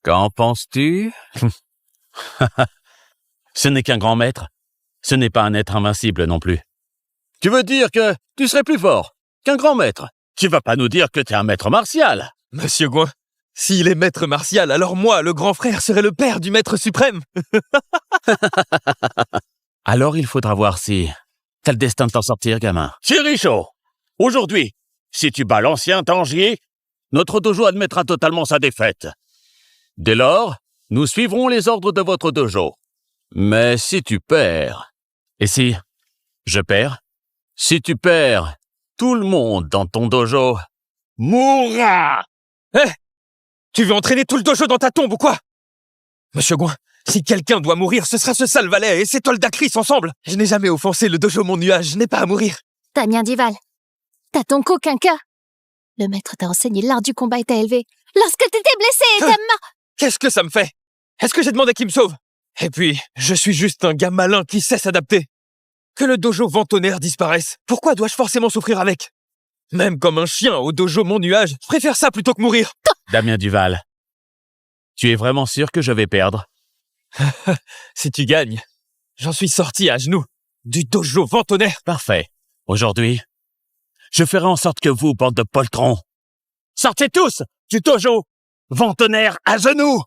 Qu'en penses-tu? Ce n'est qu'un grand maître. Ce n'est pas un être invincible non plus. Tu veux dire que tu serais plus fort qu'un grand maître? Tu vas pas nous dire que t'es un maître martial? Monsieur Gouin, s'il est maître martial, alors moi, le grand frère, serai le père du maître suprême. Alors il faudra voir si t'as le destin de t'en sortir, gamin. Thierry Chaud, aujourd'hui, si tu bats l'ancien Tangier, notre dojo admettra totalement sa défaite. Dès lors, nous suivrons les ordres de votre dojo. Mais si tu perds... Et si je perds? Si tu perds, tout le monde dans ton dojo mourra! Tu veux entraîner tout le dojo dans ta tombe ou quoi? Monsieur Gouin, si quelqu'un doit mourir, ce sera ce sale valet et ces Toldakris ensemble. Je n'ai jamais offensé le dojo mon nuage, je n'ai pas à mourir. Damien Duval, t'as ton coquin cas. Le maître t'a enseigné l'art du combat et t'a élevé. Lorsque t'étais blessé et t'as mort... Qu'est-ce que ça me fait? Est-ce que j'ai demandé qu'il me sauve? Et puis, je suis juste un gars malin qui sait s'adapter. Que le dojo Ventonnerre disparaisse, pourquoi dois-je forcément souffrir avec? Même comme un chien au dojo mon nuage, je préfère ça plutôt que mourir. Damien Duval, tu es vraiment sûr que je vais perdre? Si tu gagnes, j'en suis sorti à genoux du dojo Ventonnerre. Parfait. Aujourd'hui, je ferai en sorte que vous, bande de poltrons, sortez tous du dojo Ventonnerre à genoux!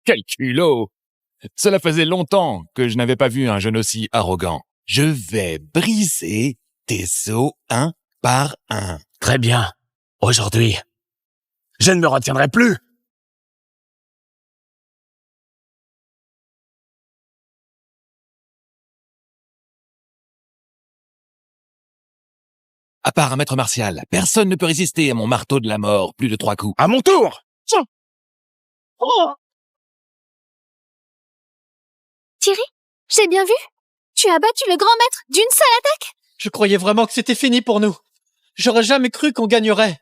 Quel culot! Cela faisait longtemps que je n'avais pas vu un jeune aussi arrogant. Je vais briser tes os un par un. Très bien. Aujourd'hui, je ne me retiendrai plus. À part un maître martial, personne ne peut résister à mon marteau de la mort plus de 3 coups. À mon tour! Tiens! Oh! Thierry, j'ai bien vu. Tu as battu le grand maître d'une seule attaque. Je croyais vraiment que c'était fini pour nous. J'aurais jamais cru qu'on gagnerait.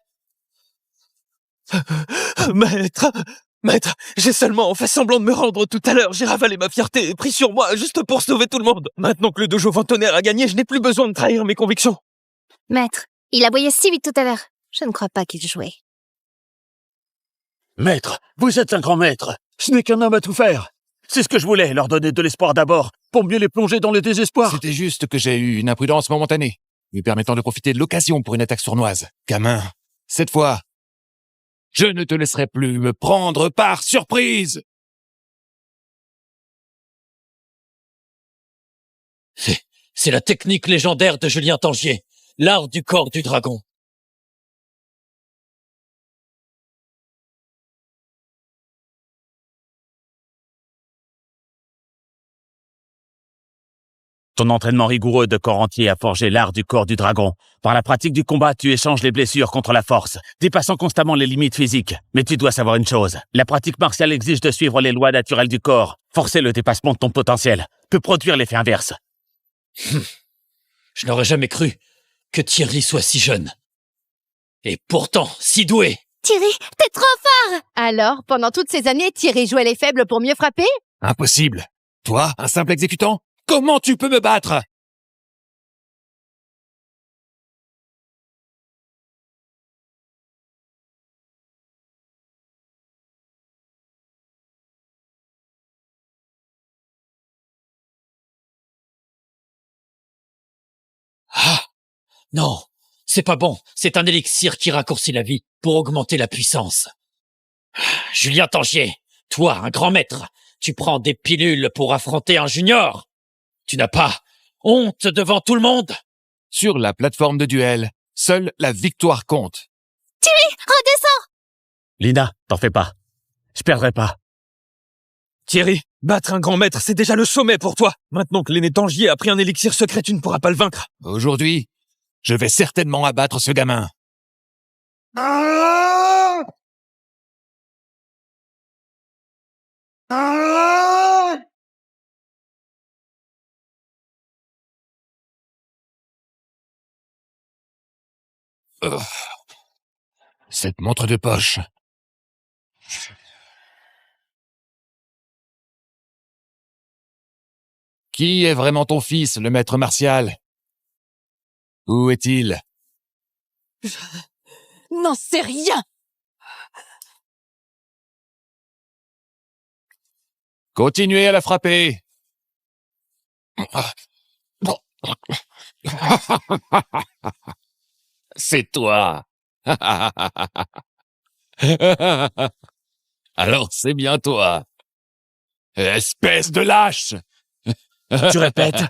Maître, j'ai seulement fait semblant de me rendre tout à l'heure. J'ai ravalé ma fierté et pris sur moi juste pour sauver tout le monde. Maintenant que le dojo Ventonnerre a gagné, je n'ai plus besoin de trahir mes convictions. Maître, il aboyait si vite tout à l'heure. Je ne crois pas qu'il jouait. Maître, vous êtes un grand maître. Ce n'est qu'un homme à tout faire. C'est ce que je voulais, leur donner de l'espoir d'abord, pour mieux les plonger dans le désespoir. C'était juste que j'ai eu une imprudence momentanée, lui permettant de profiter de l'occasion pour une attaque sournoise. Gamin, cette fois, je ne te laisserai plus me prendre par surprise. C'est la technique légendaire de Julien Tangier, l'art du corps du dragon. Ton entraînement rigoureux de corps entier a forgé l'art du corps du dragon. Par la pratique du combat, tu échanges les blessures contre la force, dépassant constamment les limites physiques. Mais tu dois savoir une chose, la pratique martiale exige de suivre les lois naturelles du corps. Forcer le dépassement de ton potentiel peut produire l'effet inverse. Je n'aurais jamais cru que Thierry soit si jeune. Et pourtant, si doué. Thierry, t'es trop fort. Alors, pendant toutes ces années, Thierry jouait les faibles pour mieux frapper? Impossible. Toi, un simple exécutant? Comment tu peux me battre? Ah! Non, c'est pas bon. C'est un élixir qui raccourcit la vie pour augmenter la puissance. Julien Tangier, toi, un grand maître, tu prends des pilules pour affronter un junior. Tu n'as pas honte devant tout le monde? Sur la plateforme de duel, seule la victoire compte. Thierry, redescends. Lina, t'en fais pas. Je perdrai pas. Thierry, battre un grand maître, c'est déjà le sommet pour toi. Maintenant que l'aîné Tangier a pris un élixir secret, tu ne pourras pas le vaincre. Aujourd'hui, je vais certainement abattre ce gamin. Cette montre de poche. Qui est vraiment ton fils, le maître martial? Où est-il? N'en sais rien. Continuez à la frapper. C'est toi. Alors c'est bien toi. Espèce de lâche! Tu répètes?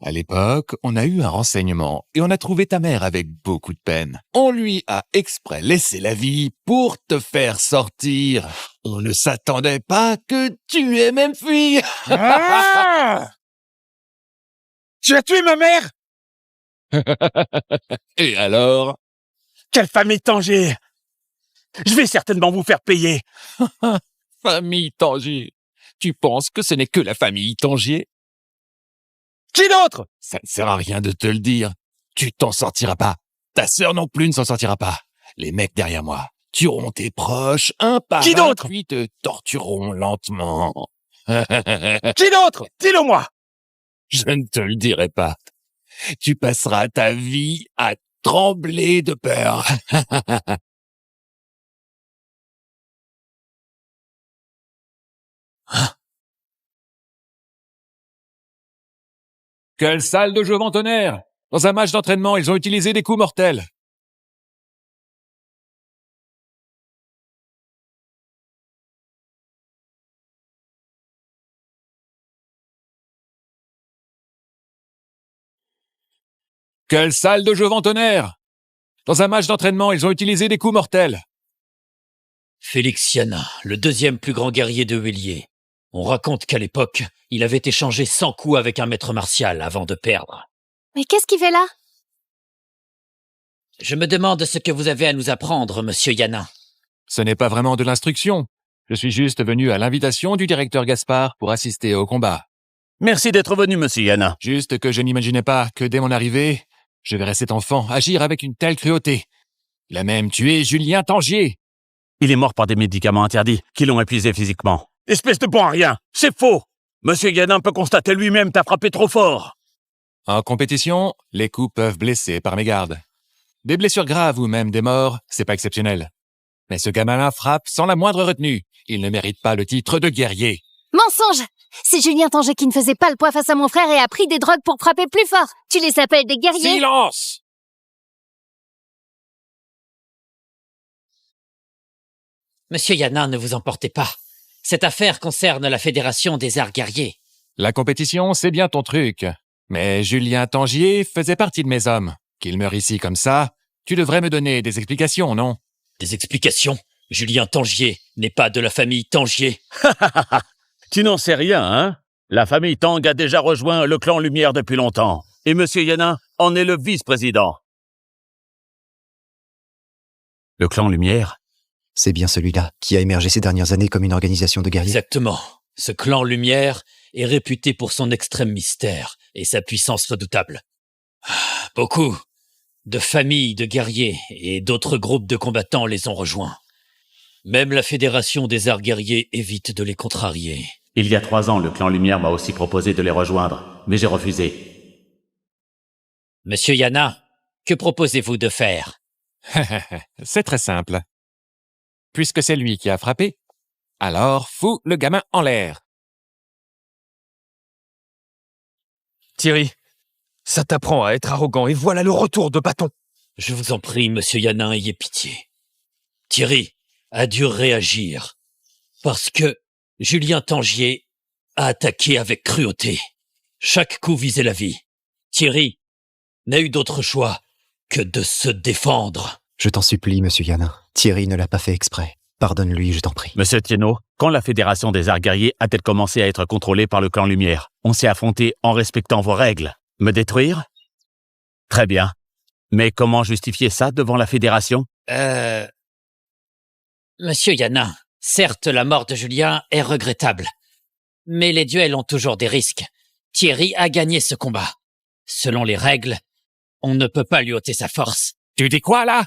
À l'époque, on a eu un renseignement et on a trouvé ta mère avec beaucoup de peine. On lui a exprès laissé la vie pour te faire sortir. On ne s'attendait pas que tu aies même fui. Ah! Tu as tué ma mère? Et alors? Quelle famille Tangier! Je vais certainement vous faire payer. Famille Tangier. Tu penses que ce n'est que la famille Tangier? Qui d'autre? Ça ne sert à rien de te le dire. Tu t'en sortiras pas. Ta sœur non plus ne s'en sortira pas. Les mecs derrière moi tueront tes proches un par Qui un, d'autre? puis te tortureront lentement. Qui d'autre? Dis-le moi. Je ne te le dirai pas. Tu passeras ta vie à trembler de peur. Quelle salle de jeu vent tonnerre! Dans un match d'entraînement, ils ont utilisé des coups mortels. Quelle salle de jeu vent tonnerre! Dans un match d'entraînement, ils ont utilisé des coups mortels. Félix Yana, le deuxième plus grand guerrier de Huillier. On raconte qu'à l'époque, il avait échangé 100 coups avec un maître martial avant de perdre. Mais qu'est-ce qu'il fait là? Je me demande ce que vous avez à nous apprendre, monsieur Yana. Ce n'est pas vraiment de l'instruction. Je suis juste venu à l'invitation du directeur Gaspard pour assister au combat. Merci d'être venu, monsieur Yana. Juste que je n'imaginais pas que dès mon arrivée, je verrais cet enfant agir avec une telle cruauté. Il a même tué Julien Tangier. Il est mort par des médicaments interdits qui l'ont épuisé physiquement. Espèce de bon à rien, c'est faux. Monsieur Yana peut constater lui-même t'as frappé trop fort. En compétition, les coups peuvent blesser par mégarde. Des blessures graves ou même des morts, c'est pas exceptionnel. Mais ce gamin-là frappe sans la moindre retenue. Il ne mérite pas le titre de guerrier. Mensonge! C'est Julien Tangier qui ne faisait pas le poids face à mon frère et a pris des drogues pour frapper plus fort. Tu les appelles des guerriers? Silence! Monsieur Yana, ne vous emportez pas. Cette affaire concerne la Fédération des Arts Guerriers. La compétition, c'est bien ton truc. Mais Julien Tangier faisait partie de mes hommes. Qu'il meure ici comme ça, tu devrais me donner des explications, non? Des explications? Julien Tangier n'est pas de la famille Tangier. Tu n'en sais rien, hein? La famille Tang a déjà rejoint le clan Lumière depuis longtemps. Et monsieur Yana en est le vice-président. Le clan Lumière? C'est bien celui-là qui a émergé ces dernières années comme une organisation de guerriers. Exactement. Ce clan Lumière est réputé pour son extrême mystère et sa puissance redoutable. Beaucoup de familles de guerriers et d'autres groupes de combattants les ont rejoints. Même la Fédération des Arts Guerriers évite de les contrarier. Il y a 3 ans, le clan Lumière m'a aussi proposé de les rejoindre, mais j'ai refusé. Monsieur Yana, que proposez-vous de faire? C'est très simple. Puisque c'est lui qui a frappé, alors fous le gamin en l'air. Thierry, ça t'apprend à être arrogant et voilà le retour de bâton. Je vous en prie, monsieur Yana, ayez pitié. Thierry a dû réagir parce que Julien Tangier a attaqué avec cruauté. Chaque coup visait la vie. Thierry n'a eu d'autre choix que de se défendre. Je t'en supplie, monsieur Yana. Thierry ne l'a pas fait exprès. Pardonne-lui, je t'en prie. Monsieur Tieno, quand la Fédération des Arts Guerriers a-t-elle commencé à être contrôlée par le clan Lumière? On s'est affronté en respectant vos règles. Me détruire? Très bien. Mais comment justifier ça devant la Fédération? Monsieur Yana, certes, la mort de Julien est regrettable. Mais les duels ont toujours des risques. Thierry a gagné ce combat. Selon les règles, on ne peut pas lui ôter sa force. Tu dis quoi, là?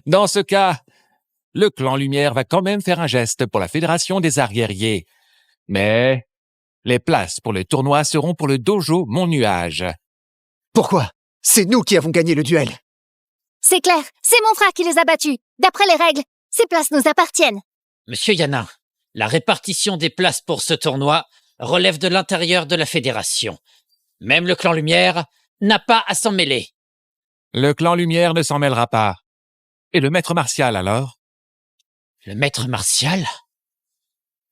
Dans ce cas, le clan Lumière va quand même faire un geste pour la Fédération des Arts Guerriers. Mais les places pour le tournoi seront pour le dojo Mon Nuage. Pourquoi? C'est nous qui avons gagné le duel. C'est clair, c'est mon frère qui les a battus. D'après les règles, ces places nous appartiennent. Monsieur Yana, la répartition des places pour ce tournoi relève de l'intérieur de la Fédération. Même le clan Lumière n'a pas à s'en mêler. Le clan Lumière ne s'en mêlera pas. Et le maître martial, alors? Le maître martial?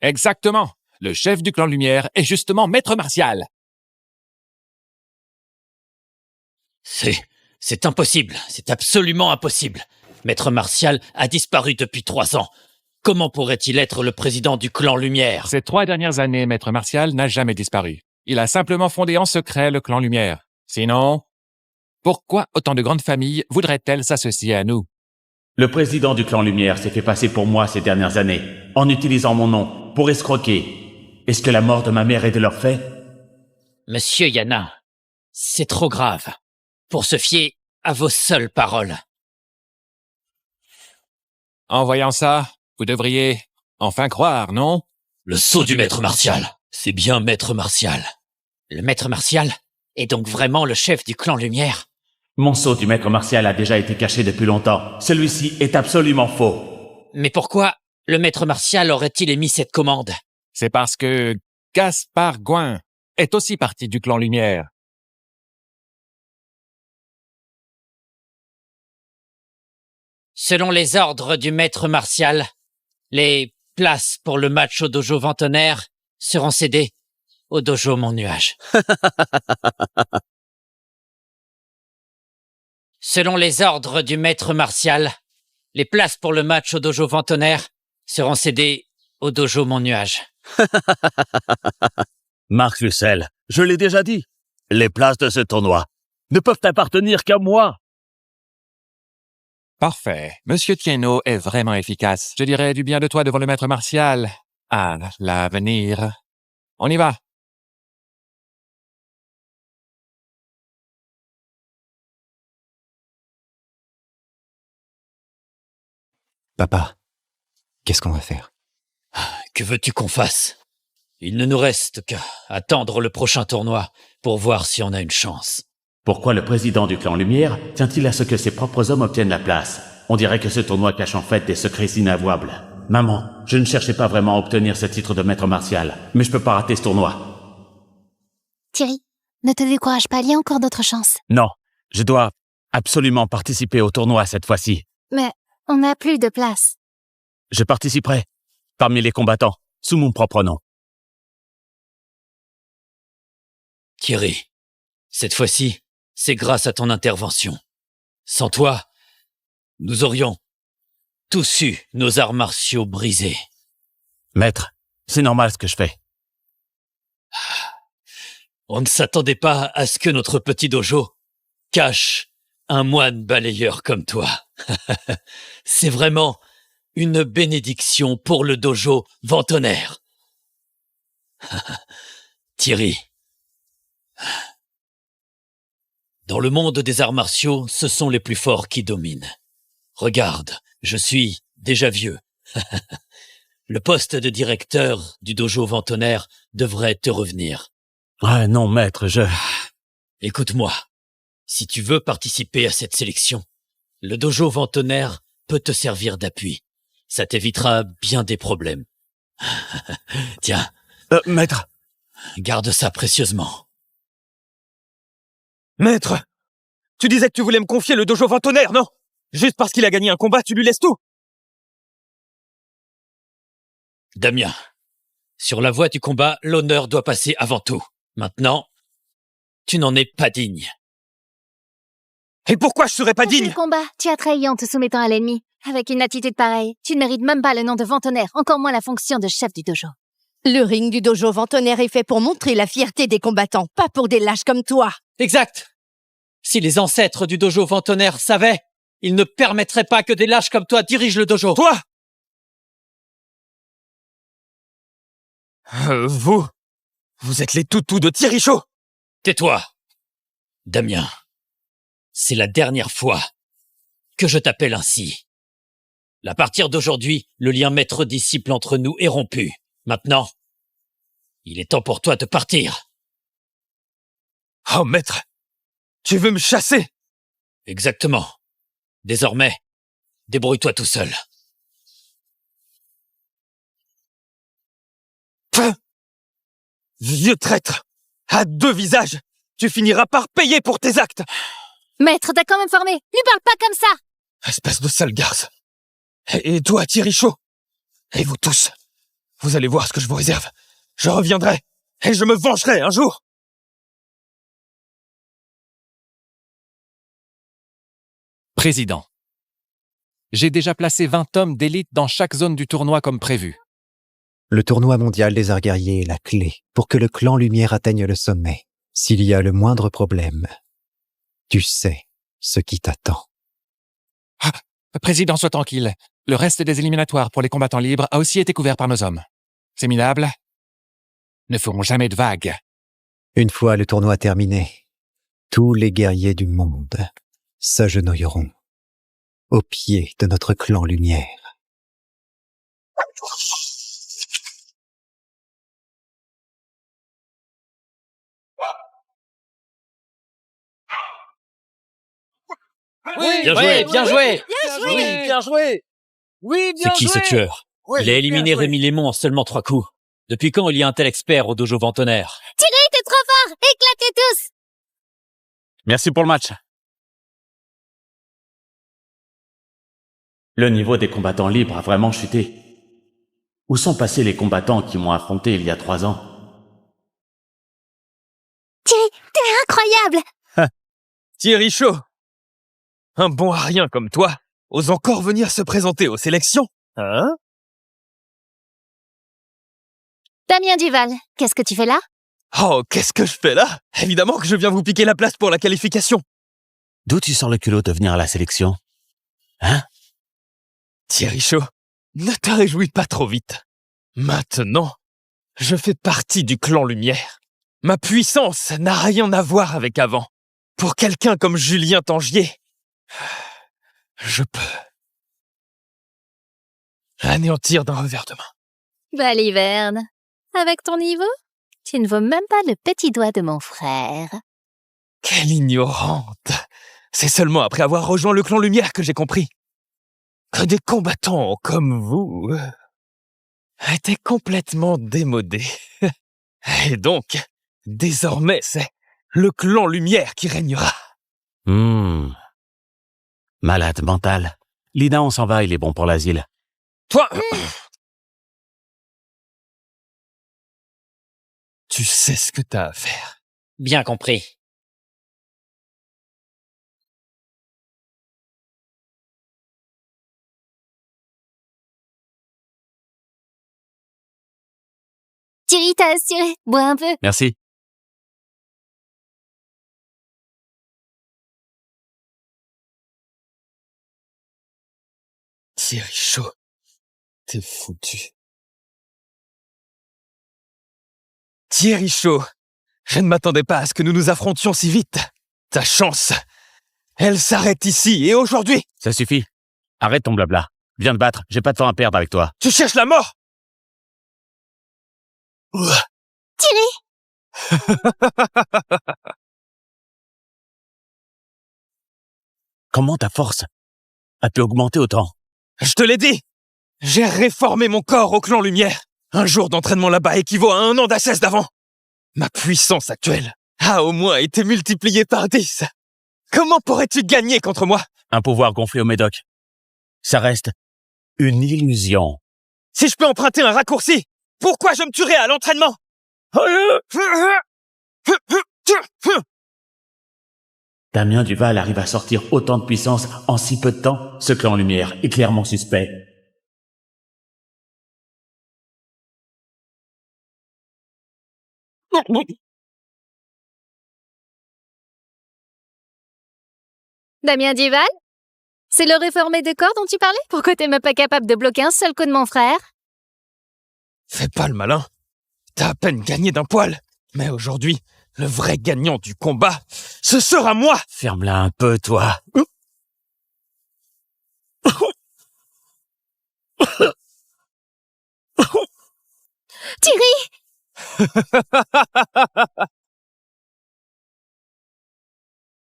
Exactement. Le chef du clan Lumière est justement maître martial. C'est impossible. C'est absolument impossible. Maître martial a disparu depuis 3 ans. Comment pourrait-il être le président du clan Lumière? Ces 3 dernières années, maître martial n'a jamais disparu. Il a simplement fondé en secret le clan Lumière. Sinon, pourquoi autant de grandes familles voudraient-elles s'associer à nous? Le président du clan Lumière s'est fait passer pour moi ces dernières années, en utilisant mon nom, pour escroquer. Est-ce que la mort de ma mère est de leur fait? Monsieur Yana, c'est trop grave pour se fier à vos seules paroles. En voyant ça, vous devriez enfin croire, non? Le sceau du maître martial. C'est bien maître martial. Le maître martial est donc vraiment le chef du clan Lumière? Mon sceau du maître martial a déjà été caché depuis longtemps. Celui-ci est absolument faux. Mais pourquoi le maître martial aurait-il émis cette commande? C'est parce que Gaspard Gouin est aussi parti du clan Lumière. Selon les ordres du maître martial, les places pour le match au dojo Ventonnerre seront cédées au dojo Mon Nuage. Selon les ordres du maître martial, les places pour le match au dojo Ventonnerre seront cédées au dojo Mon Nuage. Marc Fussel, je l'ai déjà dit. Les places de ce tournoi ne peuvent appartenir qu'à moi. Parfait. Monsieur Tienno est vraiment efficace. Je dirais du bien de toi devant le maître martial. À l'avenir. On y va. Papa, qu'est-ce qu'on va faire? Que veux-tu qu'on fasse? Il ne nous reste qu'à attendre le prochain tournoi pour voir si on a une chance. Pourquoi le président du clan Lumière tient-il à ce que ses propres hommes obtiennent la place? On dirait que ce tournoi cache en fait des secrets inavouables. Maman, je ne cherchais pas vraiment à obtenir ce titre de maître martial, mais je peux pas rater ce tournoi. Thierry, ne te décourage pas, il y a encore d'autres chances. Non, je dois absolument participer au tournoi cette fois-ci. Mais on n'a plus de place. Je participerai, parmi les combattants, sous mon propre nom. Thierry, cette fois-ci, c'est grâce à ton intervention. Sans toi, nous aurions tous eu nos arts martiaux brisés. Maître, c'est normal ce que je fais. On ne s'attendait pas à ce que notre petit dojo cache un moine balayeur comme toi. C'est vraiment une bénédiction pour le dojo Ventonnerre. Thierry, dans le monde des arts martiaux, ce sont les plus forts qui dominent. Regarde, je suis déjà vieux. Le poste de directeur du dojo Ventonnerre devrait te revenir. Ah non, maître, Écoute-moi, si tu veux participer à cette sélection, le dojo Ventonnerre peut te servir d'appui. Ça t'évitera bien des problèmes. Tiens, Maître! garde ça précieusement. Maître! Tu disais que tu voulais me confier le dojo Ventonnerre, non? Juste parce qu'il a gagné un combat, tu lui laisses tout? Damien, sur la voie du combat, l'honneur doit passer avant tout. Maintenant, tu n'en es pas digne. Et pourquoi je serais pas Pour ce digne? combat, tu as trahi en te soumettant à l'ennemi. Avec une attitude pareille, tu ne mérites même pas le nom de Ventonnerre, encore moins la fonction de chef du dojo. Le ring du dojo Ventonnerre est fait pour montrer la fierté des combattants, pas pour des lâches comme toi. Exact. Si les ancêtres du dojo Ventonnerre savaient, ils ne permettraient pas que des lâches comme toi dirigent le dojo. Toi! Vous êtes les toutous de Thierry Chaud! Tais-toi. Damien, c'est la dernière fois que je t'appelle ainsi. À partir d'aujourd'hui, le lien maître-disciple entre nous est rompu. Maintenant, il est temps pour toi de partir. Oh, maître! Tu veux me chasser? Exactement. Désormais, débrouille-toi tout seul. Vieux traître! À deux visages! Tu finiras par payer pour tes actes! Maître, t'as quand même formé. Lui parle pas comme ça. Espèce de sale garce. Et toi, Thierry Chaud. Et vous tous. Vous allez voir ce que je vous réserve. Je reviendrai. Et je me vengerai un jour. Président. J'ai déjà placé 20 hommes d'élite dans chaque zone du tournoi comme prévu. Le tournoi mondial des arts guerriers est la clé pour que le clan Lumière atteigne le sommet. S'il y a le moindre problème, tu sais ce qui t'attend. Président, sois tranquille. Le reste des éliminatoires pour les combattants libres a aussi été couvert par nos hommes. Ces minables ne feront jamais de vagues. Une fois le tournoi terminé, tous les guerriers du monde s'agenouilleront aux pieds de notre clan Lumière. Oui, bien joué, bien joué. Oui, bien joué. Oui, bien joué. C'est qui ce tueur? Il a éliminé Rémi Lémon en seulement 3 coups. Depuis quand il y a un tel expert au dojo Ventonnerre? Thierry, t'es trop fort. Éclatez tous. Merci pour le match. Le niveau des combattants libres a vraiment chuté. Où sont passés les combattants qui m'ont affronté il y a 3 ans? Thierry, t'es incroyable. Thierry Chaud. Un bon à rien comme toi ose encore venir se présenter aux sélections? Hein? Damien Duval, qu'est-ce que tu fais là? Oh, qu'est-ce que je fais là? Évidemment que je viens vous piquer la place pour la qualification. D'où tu sors le culot de venir à la sélection? Hein? Thierry Chaud, ne te réjouis pas trop vite. Maintenant, je fais partie du clan Lumière. Ma puissance n'a rien à voir avec avant. Pour quelqu'un comme Julien Tangier, je peux l'anéantir d'un revers de main. Baliverne, avec ton niveau, tu ne vaux même pas le petit doigt de mon frère. Quelle ignorante! C'est seulement après avoir rejoint le clan Lumière que j'ai compris que des combattants comme vous étaient complètement démodés. Et donc, désormais, c'est le clan Lumière qui régnera. Malade mental. Lina, on s'en va, il est bon pour l'asile. Toi, tu sais ce que t'as à faire. Bien compris. Thierry, t'as assuré. Bois un peu. Merci. Thierry Chaud, t'es foutu. Thierry Chaud, je ne m'attendais pas à ce que nous nous affrontions si vite. Ta chance, elle s'arrête ici et aujourd'hui. Ça suffit. Arrête ton blabla. Viens te battre, j'ai pas de temps à perdre avec toi. Tu cherches la mort? Thierry! Comment ta force a pu augmenter autant? Je te l'ai dit, j'ai réformé mon corps au clan Lumière. Un jour d'entraînement là-bas équivaut à 1 an d'ascèse d'avant. Ma puissance actuelle a au moins été multipliée par 10. Comment pourrais-tu gagner contre moi? Un pouvoir gonflé au médoc. Ça reste une illusion. Si je peux emprunter un raccourci, pourquoi je me tuerais à l'entraînement? Damien Duval arrive à sortir autant de puissance en si peu de temps. Ce clan Lumière est clairement suspect. Damien Duval? C'est le réformé de corps dont tu parlais? Pourquoi t'es même pas capable de bloquer un seul coup de mon frère? Fais pas le malin. T'as à peine gagné d'un poil. Mais aujourd'hui, le vrai gagnant du combat, ce sera moi! Ferme-la un peu, toi. Thierry!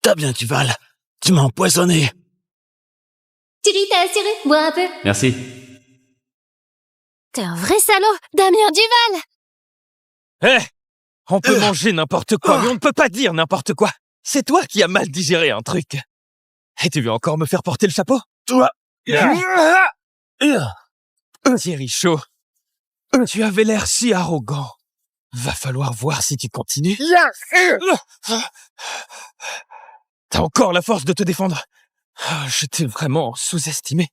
Damien Duval, tu m'as empoisonné. Thierry, t'as assuré? Bois un peu. Merci. T'es un vrai salaud, Damien Duval! On peut manger n'importe quoi, mais on ne peut pas dire n'importe quoi. C'est toi qui as mal digéré un truc. Et tu veux encore me faire porter le chapeau? Toi! Thierry Chaud, tu avais l'air si arrogant. Va falloir voir si tu continues. T'as encore la force de te défendre. Je t'ai vraiment sous-estimé.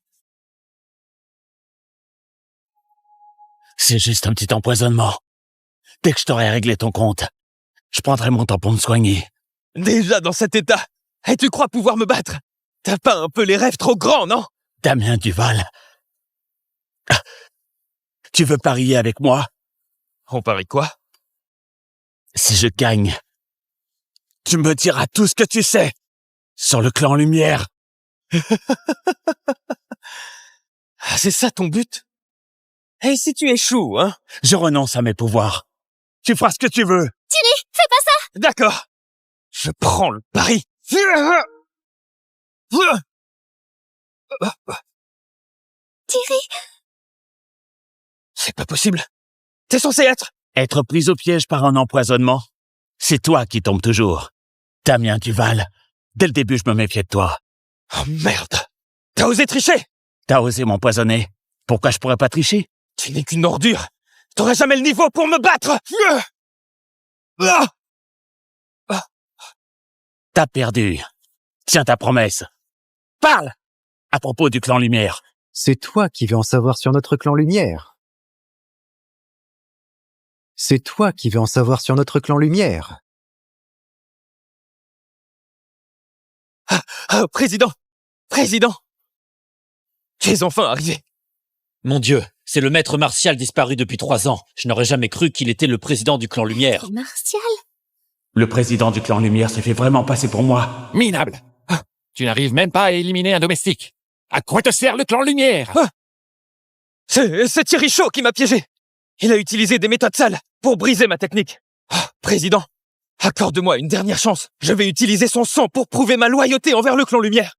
C'est juste un petit empoisonnement. Dès que je t'aurai réglé ton compte, je prendrai mon temps pour me soigner. Déjà dans cet état, et tu crois pouvoir me battre? T'as pas un peu les rêves trop grands, non? Damien Duval. Tu veux parier avec moi? On parie quoi? Si je gagne, tu me diras tout ce que tu sais sur le clan Lumière. C'est ça ton but? Et si tu échoues, hein? Je renonce à mes pouvoirs. Tu feras ce que tu veux. Thierry, fais pas ça! D'accord. Je prends le pari. Thierry! C'est pas possible. T'es censé être... Être pris au piège par un empoisonnement, c'est toi qui tombes toujours. Damien Duval, dès le début, je me méfiais de toi. Oh merde! T'as osé tricher! T'as osé m'empoisonner. Pourquoi je pourrais pas tricher? Tu n'es qu'une ordure! T'auras jamais le niveau pour me battre! T'as perdu. Tiens ta promesse. Parle! À propos du clan Lumière. C'est toi qui veux en savoir sur notre clan Lumière. C'est toi qui veux en savoir sur notre clan Lumière. Président! Président! Tu es enfin arrivé. Mon Dieu, c'est le maître martial disparu depuis 3 ans. Je n'aurais jamais cru qu'il était le président du clan Lumière. Martial? Le président du clan Lumière s'est fait vraiment passer pour moi. Minable. Tu n'arrives même pas à éliminer un domestique. À quoi te sert le clan Lumière? C'est Thierry Chaud qui m'a piégé. Il a utilisé des méthodes sales pour briser ma technique. Président, accorde-moi une dernière chance. Je vais utiliser son sang pour prouver ma loyauté envers le clan Lumière.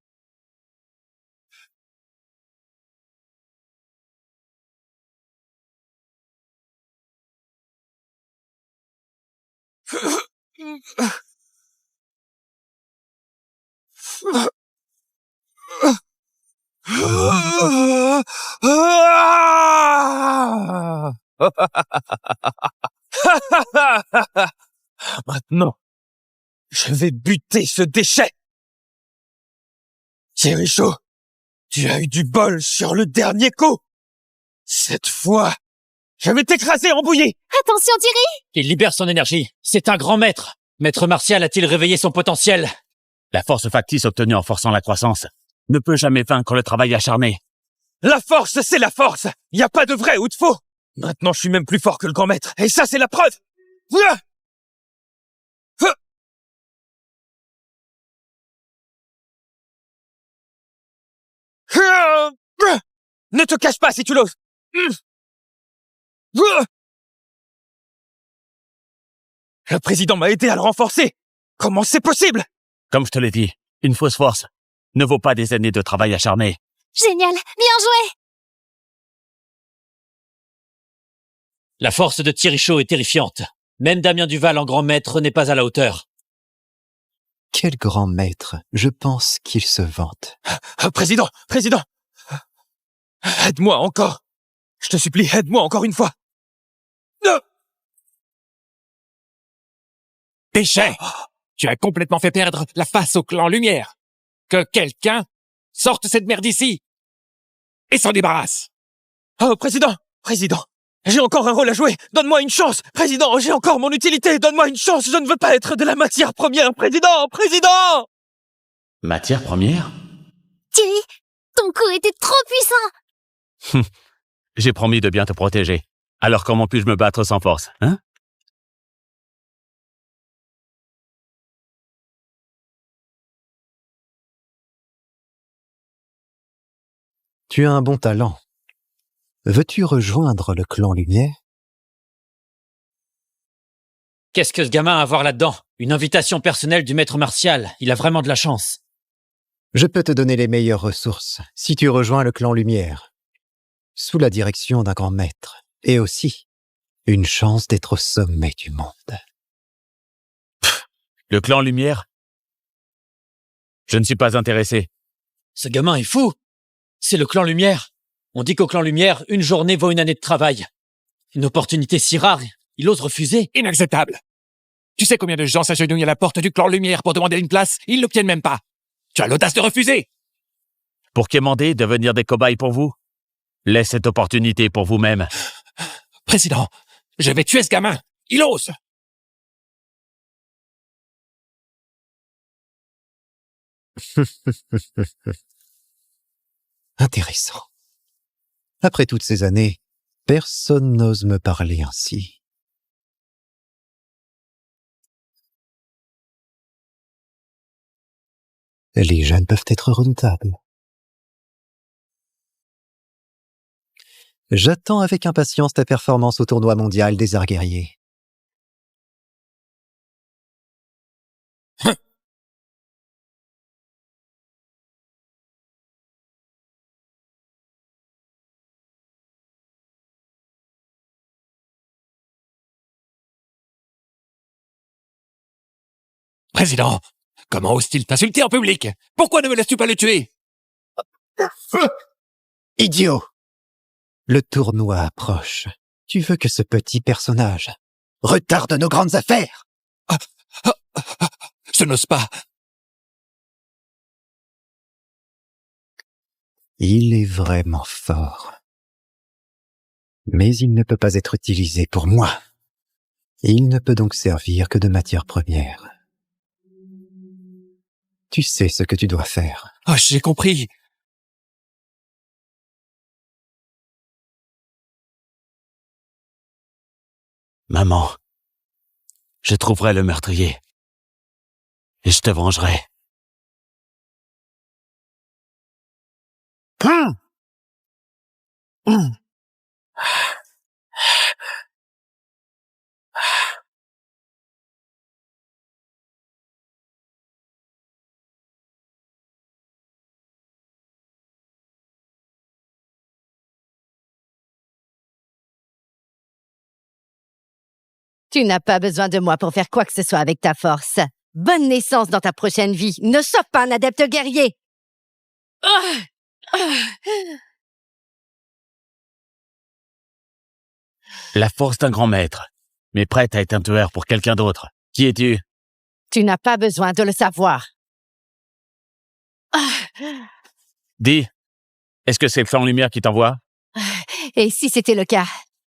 Maintenant, je vais buter ce déchet. Thierry Chaud, tu as eu du bol sur le dernier coup. Cette fois, je vais t'écraser en bouillie. Attention, Thierry! Il libère son énergie. C'est un grand maître. Maître martial a-t-il réveillé son potentiel? La force factice obtenue en forçant la croissance ne peut jamais vaincre le travail acharné. La force, c'est la force. Y a pas de vrai ou de faux. Maintenant, je suis même plus fort que le grand maître. Et ça, c'est la preuve. Ne te cache pas si tu l'oses. Le président m'a aidé à le renforcer. Comment c'est possible? Comme je te l'ai dit, une fausse force ne vaut pas des années de travail acharné. Génial! Bien joué! La force de Thierry Chaud est terrifiante. Même Damien Duval en grand maître n'est pas à la hauteur. Quel grand maître, je pense qu'il se vante. Président, aide-moi encore. Je te supplie, aide-moi encore une fois. Déchet! Tu as complètement fait perdre la face au clan Lumière. Que quelqu'un sorte cette merde ici et s'en débarrasse. Oh, président, j'ai encore un rôle à jouer. Donne-moi une chance. Président, j'ai encore mon utilité. Donne-moi une chance. Je ne veux pas être de la matière première. Président! Matière première? Thierry, ton coup était trop puissant! J'ai promis de bien te protéger. Alors comment puis-je me battre sans force, hein? Tu as un bon talent. Veux-tu rejoindre le clan Lumière? Qu'est-ce que ce gamin a à voir là-dedans? Une invitation personnelle du maître martial. Il a vraiment de la chance. Je peux te donner les meilleures ressources si tu rejoins le clan Lumière, sous la direction d'un grand maître, et aussi une chance d'être au sommet du monde. Le clan Lumière Je ne suis pas intéressé. Ce gamin est fou. C'est le clan Lumière. On dit qu'au clan Lumière, une journée vaut une année de travail. Une opportunité si rare, il ose refuser. Inacceptable. Tu sais combien de gens s'agenouillent à la porte du clan Lumière pour demander une place? Ils l'obtiennent même pas. Tu as l'audace de refuser. Pour quémander, devenir des cobayes pour vous? Laisse cette opportunité pour vous-même. Président, je vais tuer ce gamin. Il ose. Intéressant. Après toutes ces années, personne n'ose me parler ainsi. Les jeunes peuvent être redoutables. J'attends avec impatience ta performance au tournoi mondial des arts guerriers. Président, comment ose-t-il t'insulter en public? Pourquoi ne me laisses-tu pas le tuer? Idiot! Le tournoi approche. Tu veux que ce petit personnage retarde nos grandes affaires? Je n'ose pas. Il est vraiment fort. Mais il ne peut pas être utilisé pour moi. Il ne peut donc servir que de matière première. Tu sais ce que tu dois faire. Oh, j'ai compris. Maman, je trouverai le meurtrier. Et je te vengerai. Tu n'as pas besoin de moi pour faire quoi que ce soit avec ta force. Bonne naissance dans ta prochaine vie. Ne sois pas un adepte guerrier. La force d'un grand maître, mais prête à être un tueur pour quelqu'un d'autre. Qui es-tu? Tu n'as pas besoin de le savoir. Dis, est-ce que c'est le clan Lumière qui t'envoie? Et si c'était le cas,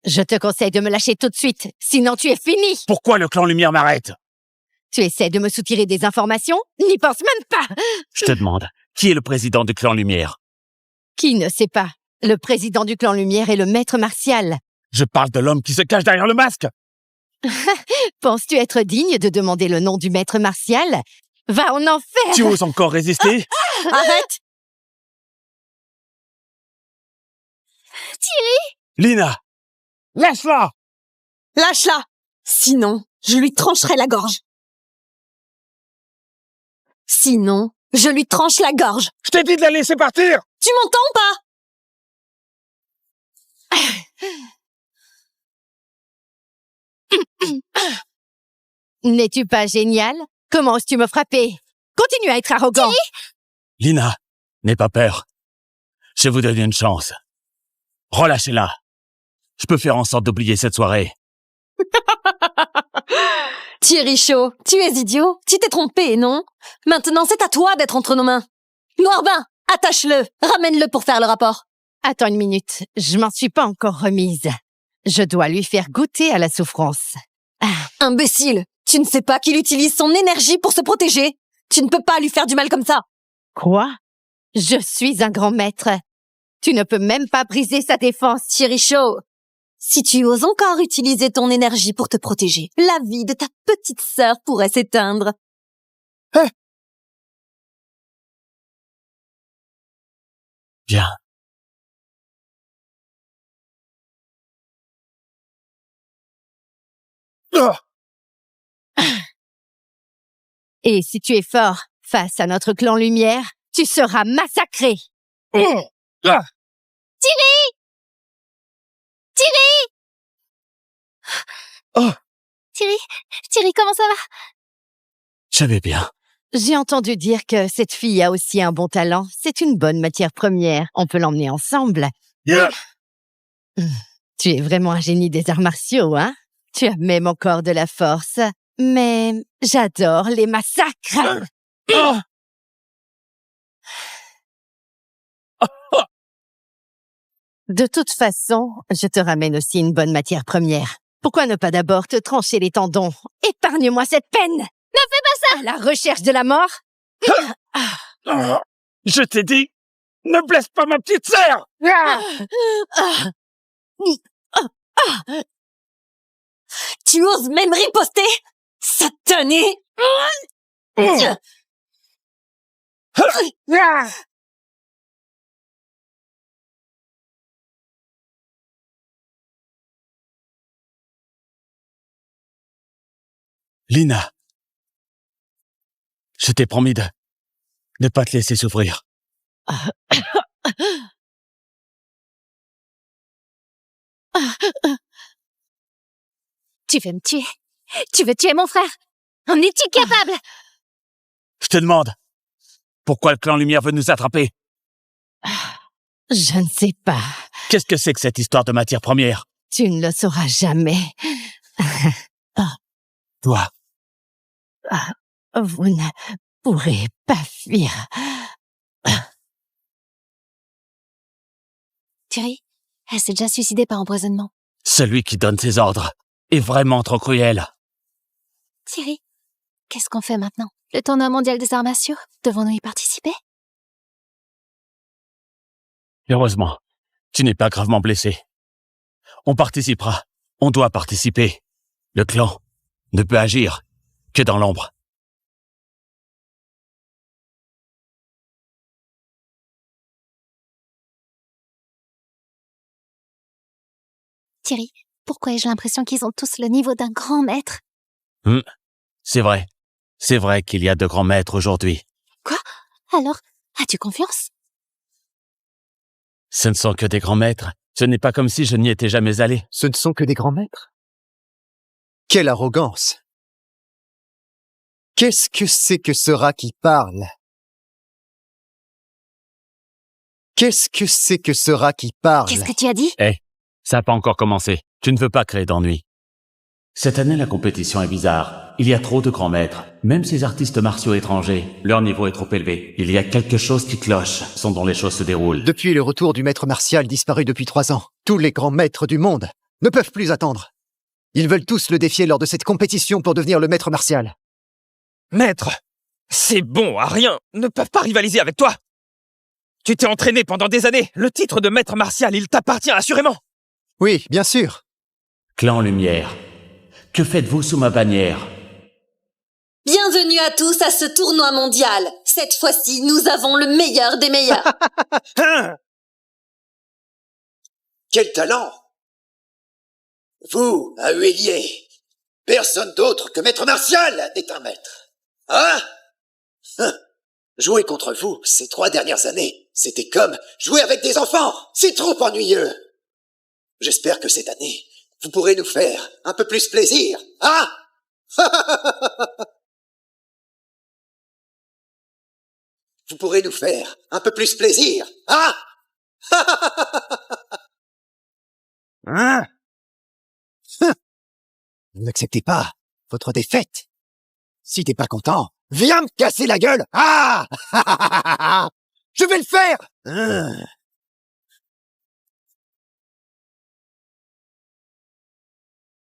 je te conseille de me lâcher tout de suite, sinon tu es fini. Pourquoi le clan Lumière m'arrête? Tu essaies de me soutirer des informations? N'y pense même pas. Je te demande, qui est le président du clan Lumière? Qui ne sait pas? Le président du clan Lumière est le maître martial. Je parle de l'homme qui se cache derrière le masque. Penses-tu être digne de demander le nom du maître martial? Va en enfer! Tu oses encore résister? Arrête! Lina! Lâche-la! Lâche-la! Sinon, je lui trancherai la gorge. Sinon, je lui tranche la gorge. Je t'ai dit de la laisser partir! Tu m'entends ou pas? N'es-tu pas génial? Comment oses-tu me frapper? Continue à être arrogant. Lina, n'aie pas peur. Je vous donne une chance. Relâchez-la. Je peux faire en sorte d'oublier cette soirée. Thierry Chaud, tu es idiot. Tu t'es trompé, non? Maintenant, c'est à toi d'être entre nos mains. Noirbain, attache-le. Ramène-le pour faire le rapport. Attends une minute, je m'en suis pas encore remise. Je dois lui faire goûter à la souffrance. Imbécile, tu ne sais pas qu'il utilise son énergie pour se protéger. Tu ne peux pas lui faire du mal comme ça. Quoi? Je suis un grand maître. Tu ne peux même pas briser sa défense. Thierry Chaud, si tu oses encore utiliser ton énergie pour te protéger, la vie de ta petite sœur pourrait s'éteindre. Bien. Et si tu es fort face à notre clan Lumière, tu seras massacré. Thierry, comment ça va? Je vais bien. J'ai entendu dire que cette fille a aussi un bon talent. C'est une bonne matière première. On peut l'emmener ensemble. Yeah. Tu es vraiment un génie des arts martiaux, hein? Tu as même encore de la force. Mais j'adore les massacres. De toute façon, je te ramène aussi une bonne matière première. Pourquoi ne pas d'abord te trancher les tendons? Épargne-moi cette peine! Ne fais pas ça! À la recherche de la mort? Je t'ai dit, ne blesse pas ma petite sœur! Tu oses même riposter? Satané! Lina, je t'ai promis de ne pas te laisser souffrir. Tu veux me tuer? Tu veux tuer mon frère? En es-tu capable? Je te demande, pourquoi le clan Lumière veut nous attraper? Je ne sais pas. Qu'est-ce que c'est que cette histoire de matière première? Tu ne le sauras jamais. Toi, Vous ne pourrez pas fuir. Thierry, elle s'est déjà suicidée par empoisonnement. celui qui donne ses ordres est vraiment trop cruel. Thierry, qu'est-ce qu'on fait maintenant? Le tournoi mondial des arts martiaux? Devons-nous y participer? Heureusement, tu n'es pas gravement blessé. On participera. On doit participer. Le clan ne peut agir que dans l'ombre. Thierry, pourquoi ai-je l'impression qu'ils ont tous le niveau d'un grand maître? C'est vrai. C'est vrai qu'il y a de grands maîtres aujourd'hui. Quoi? Alors, as-tu confiance? Ce ne sont que des grands maîtres. Ce n'est pas comme si je n'y étais jamais allé. Ce ne sont que des grands maîtres? Quelle arrogance! Qu'est-ce que c'est que ce rat qui parle? Qu'est-ce que c'est que ce rat qui parle? Qu'est-ce que tu as dit? Ça n'a pas encore commencé. Tu ne veux pas créer d'ennui. Cette année, la compétition est bizarre. Il y a trop de grands maîtres. Même ces artistes martiaux étrangers, leur niveau est trop élevé. Il y a quelque chose qui cloche, sont dont les choses se déroulent. Depuis le retour du maître martial disparu depuis 3 ans, tous les grands maîtres du monde ne peuvent plus attendre. Ils veulent tous le défier lors de cette compétition pour devenir le maître martial. Maître, ces bons à rien ne peuvent pas rivaliser avec toi. Tu t'es entraîné pendant des années. Le titre de maître martial, il t'appartient assurément. Oui, bien sûr. Clan Lumière, que faites-vous sous ma bannière? Bienvenue à tous à ce tournoi mondial. Cette fois-ci, nous avons le meilleur des meilleurs. Quel talent! Vous, à Huélier, personne d'autre que Maître Martial n'est un maître. Hein? Jouer contre vous ces 3 dernières années, c'était comme jouer avec des enfants. C'est trop ennuyeux. J'espère que cette année, vous pourrez nous faire un peu plus plaisir. Hein? Vous pourrez nous faire un peu plus plaisir. Hein? Hein? Vous n'acceptez pas votre défaite. Si t'es pas content, viens me casser la gueule. Ah! Je vais le faire.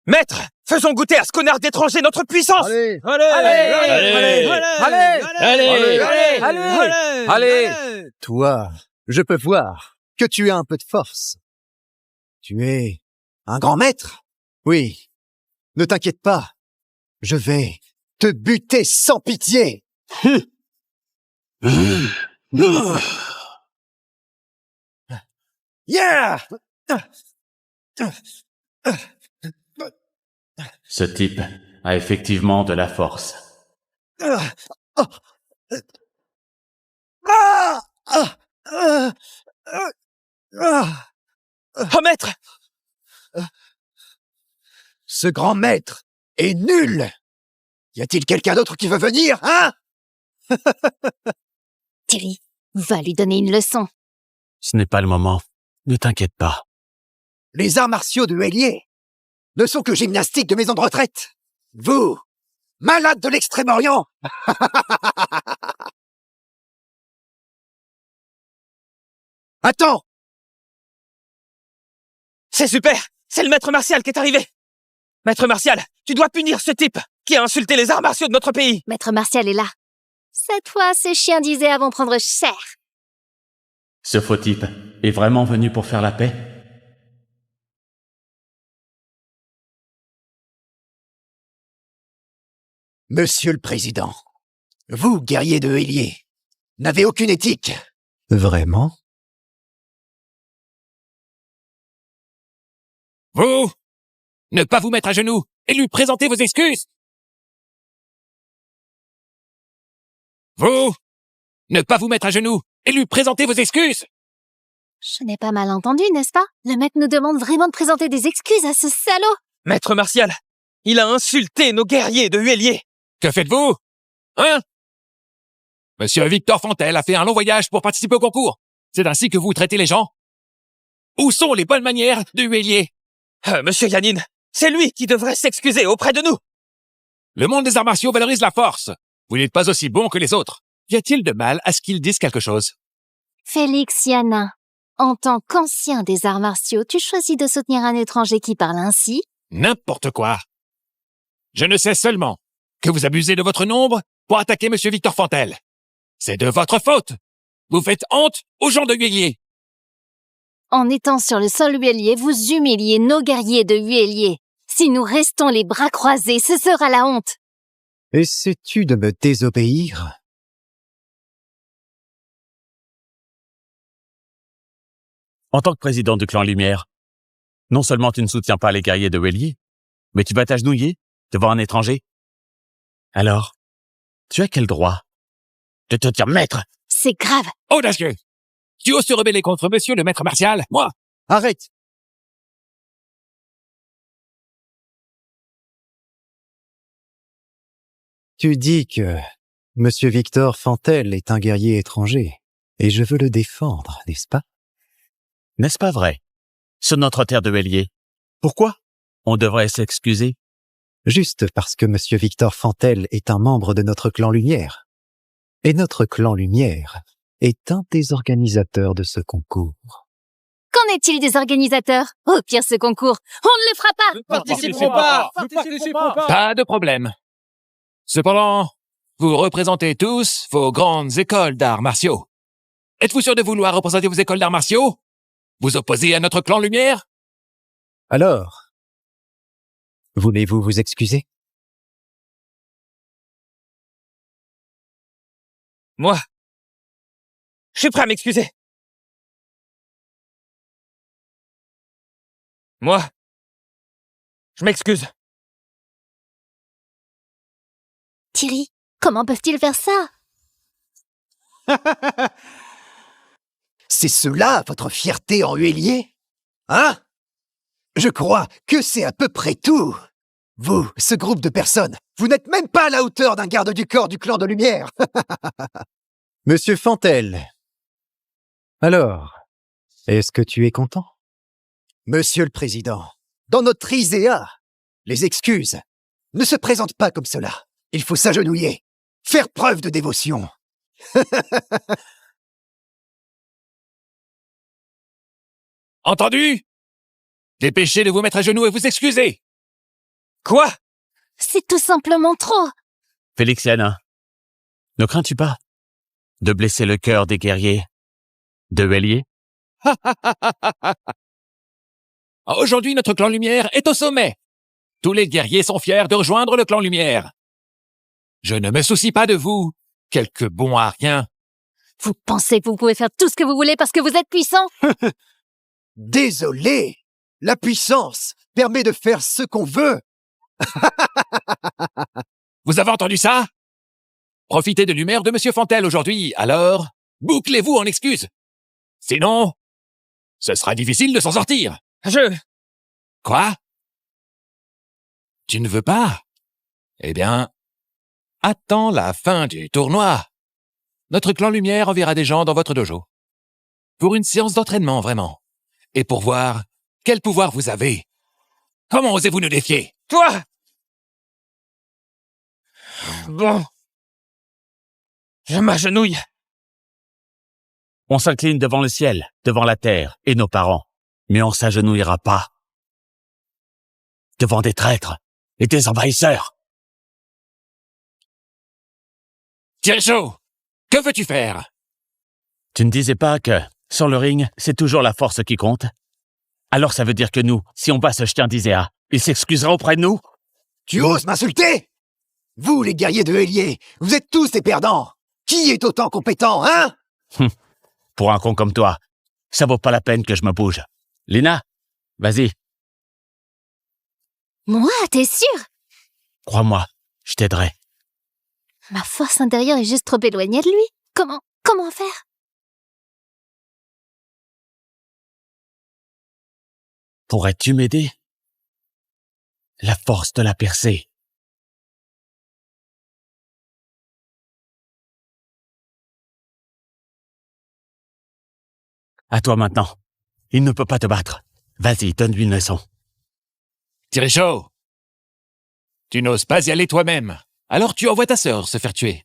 Maître, faisons goûter à ce connard d'étranger notre puissance. Allez, Allez. Toi, je peux voir que tu as un peu de force. Tu es un grand maître? Oui. Ne t'inquiète pas. Je vais te buter sans pitié. Yeah! Ce type a effectivement de la force. Oh maître! Ce grand maître est nul. Y a-t-il quelqu'un d'autre qui veut venir, hein? Thierry, va lui donner une leçon. Ce n'est pas le moment. Ne t'inquiète pas. Les arts martiaux de Hélier ne sont que gymnastique de maison de retraite. Vous, malade de l'Extrême-Orient. Attends! C'est super! C'est le maître martial qui est arrivé! Maître martial, tu dois punir ce type qui a insulté les arts martiaux de notre pays! Maître Martial est là. Cette fois, ces chiens d'Isée vont prendre cher. Ce faux type est vraiment venu pour faire la paix? Monsieur le Président, vous, guerrier de Hélier, n'avez aucune éthique. Vraiment? Vous, ne pas vous mettre à genoux et lui présenter vos excuses. Vous, ne pas vous mettre à genoux et lui présenter vos excuses. Je n'ai pas mal entendu, n'est-ce pas? Le maître nous demande vraiment de présenter des excuses à ce salaud. Maître martial, il a insulté nos guerriers de Huélier! Que faites-vous? Hein? Monsieur Victor Fantel a fait un long voyage pour participer au concours. C'est ainsi que vous traitez les gens? Où sont les bonnes manières de Huélier? Monsieur Yanin, c'est lui qui devrait s'excuser auprès de nous! Le monde des arts martiaux valorise la force. Vous n'êtes pas aussi bon que les autres. Y a-t-il de mal à ce qu'ils disent quelque chose? Félix Yanin, en tant qu'ancien des arts martiaux, tu choisis de soutenir un étranger qui parle ainsi? N'importe quoi. Je ne sais seulement que vous abusez de votre nombre pour attaquer Monsieur Victor Fantel. C'est de votre faute. Vous faites honte aux gens de Huélier. En étant sur le sol huélier, vous humiliez nos guerriers de Huélier. Si nous restons les bras croisés, ce sera la honte. Essaies-tu de me désobéir? En tant que président du clan Lumière, non seulement tu ne soutiens pas les guerriers de Huélier, mais tu vas t'agenouiller devant un étranger. Alors, tu as quel droit de te dire maître? C'est grave. Audacieux! Tu oses te rebeller contre monsieur le maître martial? Moi? Arrête! Tu dis que Monsieur Victor Fantel est un guerrier étranger, et je veux le défendre, n'est-ce pas? N'est-ce pas vrai? Sur notre terre de Huélier, pourquoi on devrait s'excuser? Juste parce que Monsieur Victor Fantel est un membre de notre clan Lumière. Et notre clan Lumière est un des organisateurs de ce concours. Qu'en est-il des organisateurs? Au pire, ce concours, on ne le fera pas. Nous participerons pas! Nous participerons pas! Pas de problème. Cependant, vous représentez tous vos grandes écoles d'arts martiaux. Êtes-vous sûr de vouloir représenter vos écoles d'arts martiaux? Vous opposez à notre clan Lumière? Alors, voulez-vous vous excuser? Moi, je suis prêt à m'excuser. Moi, je m'excuse. Thierry, comment peuvent-ils faire ça? C'est cela, votre fierté en Huélier? Hein? Je crois que c'est à peu près tout. Vous, ce groupe de personnes, vous n'êtes même pas à la hauteur d'un garde du corps du clan de Lumière. Monsieur Fantel, alors, est-ce que tu es content? Monsieur le Président, dans notre Iséa, les excuses ne se présentent pas comme cela. Il faut s'agenouiller, faire preuve de dévotion. Entendu? Dépêchez de vous mettre à genoux et vous excuser. Quoi? C'est tout simplement trop. Félix Yanin, ne crains-tu pas de blesser le cœur des guerriers de Huélier? Aujourd'hui, notre clan Lumière est au sommet. Tous les guerriers sont fiers de rejoindre le clan Lumière. Je ne me soucie pas de vous, quelques bons à rien. Vous pensez que vous pouvez faire tout ce que vous voulez parce que vous êtes puissant? Désolé, la puissance permet de faire ce qu'on veut. Vous avez entendu ça? Profitez de l'humeur de Monsieur Fantel aujourd'hui, alors bouclez-vous en excuses. Sinon, ce sera difficile de s'en sortir. Quoi? Tu ne veux pas? Eh bien, attends la fin du tournoi. notre clan Lumière enverra des gens dans votre dojo. Pour une séance d'entraînement, vraiment. Et pour voir quel pouvoir vous avez. Comment osez-vous nous défier? Toi! Bon. Je m'agenouille. On s'incline devant le ciel, devant la terre et nos parents. Mais on s'agenouillera pas devant des traîtres et des envahisseurs. Jericho, que veux-tu faire? Tu ne disais pas que, sur le ring, c'est toujours la force qui compte? Alors ça veut dire que nous, si on bat ce chien d'Isea, il s'excusera auprès de nous? Tu oses m'insulter? Vous, les guerriers de Hélier, vous êtes tous des perdants. Qui est autant compétent, hein? Pour un con comme toi, ça vaut pas la peine que je me bouge. Lina, vas-y, Moi, t'es sûr? crois-moi, je t'aiderai. Ma force intérieure est juste trop éloignée de lui. Comment faire? Pourrais-tu m'aider? La force de la percée. À toi maintenant. Il ne peut pas te battre. Vas-y, donne-lui une leçon. Jericho, tu n'oses pas y aller toi-même. Alors tu envoies ta sœur se faire tuer.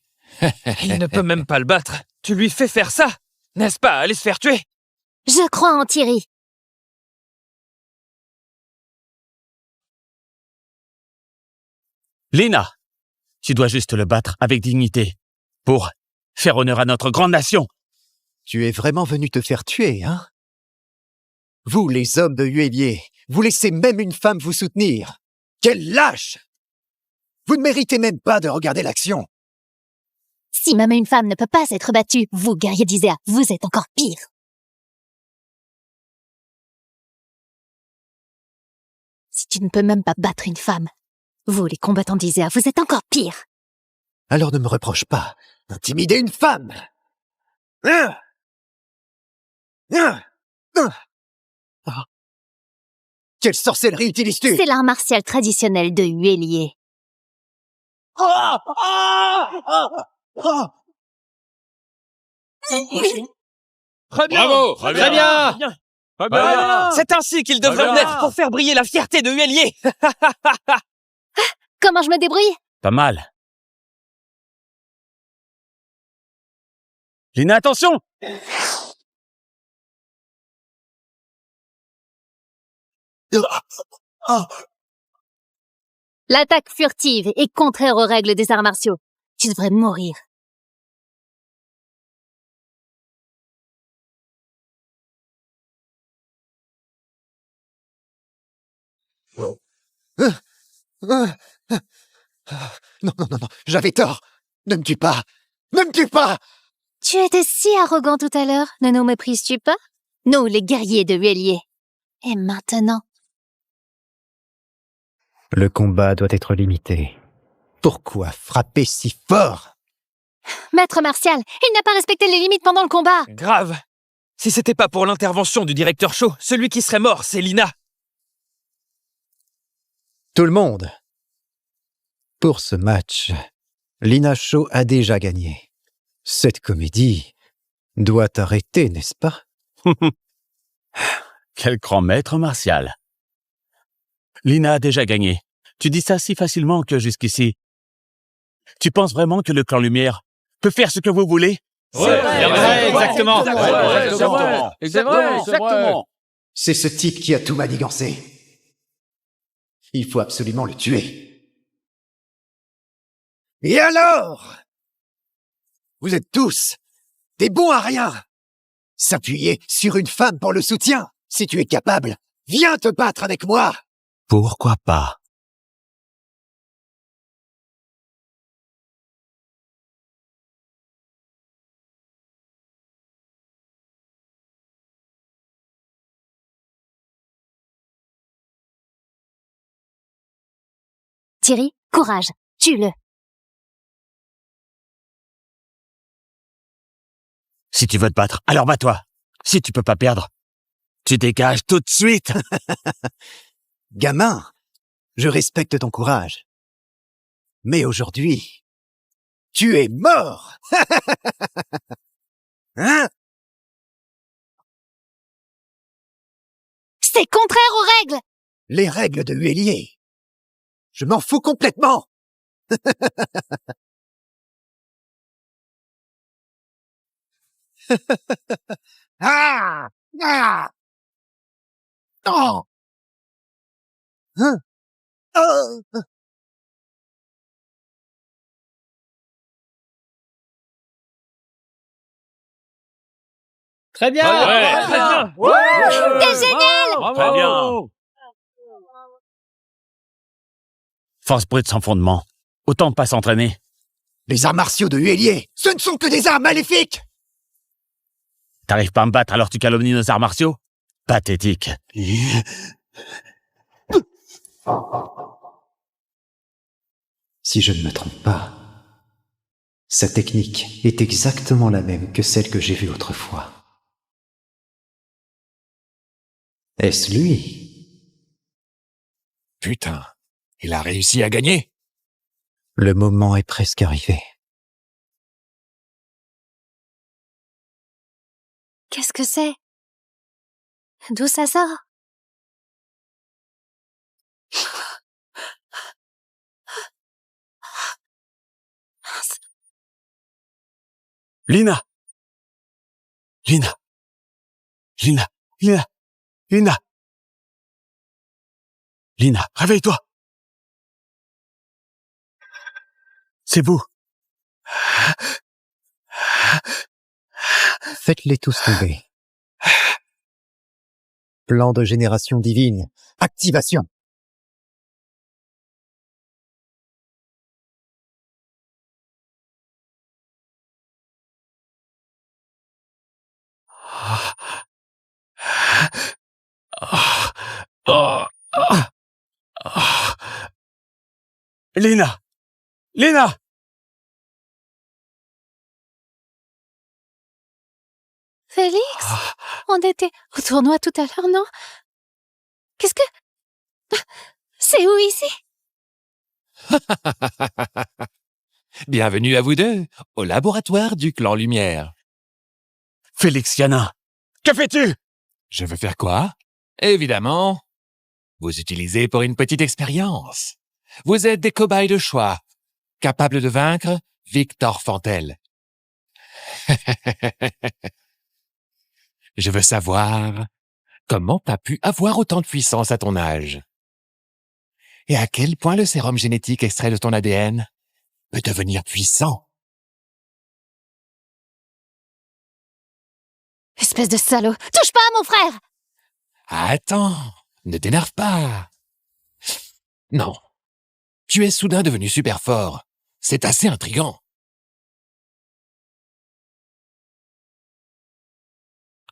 Il ne peut même pas le battre. Tu lui fais faire ça, n'est-ce pas? Aller se faire tuer. Je crois en Thierry. Lina, tu dois juste le battre avec dignité pour faire honneur à notre grande nation. Tu es vraiment venu te faire tuer, hein? Vous, les hommes de Huélier, vous laissez même une femme vous soutenir. Quel lâche! Vous ne méritez même pas de regarder l'action. Si même une femme ne peut pas s'être battue, vous, guerriers d'Isea, vous êtes encore pire. Si tu ne peux même pas battre une femme, vous, les combattants d'Isea, vous êtes encore pire. Alors ne me reproche pas Intimider une femme. Hein? Hein? Hein? Ah. Quelle sorcellerie utilises-tu? C'est l'art martial traditionnel de Huélier. Ah! Ah! Ah! Ah! Très bien. Bravo, Très très bien. bien. Très bien. C'est ainsi qu'il devrait naître pour faire briller la fierté de Huélier. Comment je me débrouille? Pas mal. Lina, attention! L'attaque furtive est contraire aux règles des arts martiaux. Tu devrais mourir. Non, j'avais tort. Ne me tue pas. Ne me tue pas! Tu étais si arrogant tout à l'heure, ne nous méprises-tu pas? Nous, les guerriers de Huélier. Et maintenant? Le combat doit être limité. Pourquoi frapper si fort? Maître Martial, il n'a pas respecté les limites pendant le combat. Grave. Si c'était pas pour l'intervention du directeur Shaw, celui qui serait mort, c'est Lina. Tout le monde. Pour ce match, Lina Shaw a déjà gagné. Cette comédie doit arrêter, n'est-ce pas? Quel grand maître martial. Lina a déjà gagné. Tu dis ça si facilement que jusqu'ici. Tu penses vraiment que le clan Lumière peut faire ce que vous voulez? Exactement. Exactement. C'est ce type qui a tout manigancé. Il faut absolument le tuer. Et alors? Vous êtes tous des bons à rien. S'appuyer sur une femme pour le soutien. Si tu es capable, viens te battre avec moi. Pourquoi pas? Thierry, courage, tue-le. Si tu veux te battre, alors bats-toi. Si tu peux pas perdre, tu dégages tout de suite. Gamin, je respecte ton courage. Mais aujourd'hui, Tu es mort. Hein? C'est contraire aux règles! Les règles de Huélier. Je m'en fous complètement. Ah! Ah! Oh! Hein? Oh! Très bien. Ouais. Très bien. T'es génial! Très bien. Force brute sans fondement. Autant pas s'entraîner. Les arts martiaux de Huélier, ce ne sont que des arts maléfiques. T'arrives pas à me battre alors tu calomnies nos arts martiaux? Pathétique. Si je ne me trompe pas, sa technique est exactement la même que celle que j'ai vue autrefois. Est-ce lui? Putain, il a réussi à gagner. Le moment est presque arrivé. Qu'est-ce que c'est? D'où ça sort? Lina! Lina! Lina! Lina! Lina! Lina, réveille-toi! C'est vous! Faites-les tous tomber. Plan de génération divine. Activation. Lina! Lina! Félix? On était au tournoi tout à l'heure, non? Qu'est-ce que... C'est où ici? Bienvenue à vous deux, au laboratoire du clan Lumière. Félix Yanin! Que fais-tu? Je veux faire quoi? Évidemment, vous utilisez pour une petite expérience. Vous êtes des cobayes de choix, capables de vaincre Victor Fantel. Je veux savoir comment t'as pu avoir autant de puissance à ton âge. Et à quel point le sérum génétique extrait de ton ADN peut devenir puissant. Espèce de salaud! Touche pas à mon frère! Attends, ne t'énerve pas. Non, tu es soudain devenu super fort. C'est assez intriguant.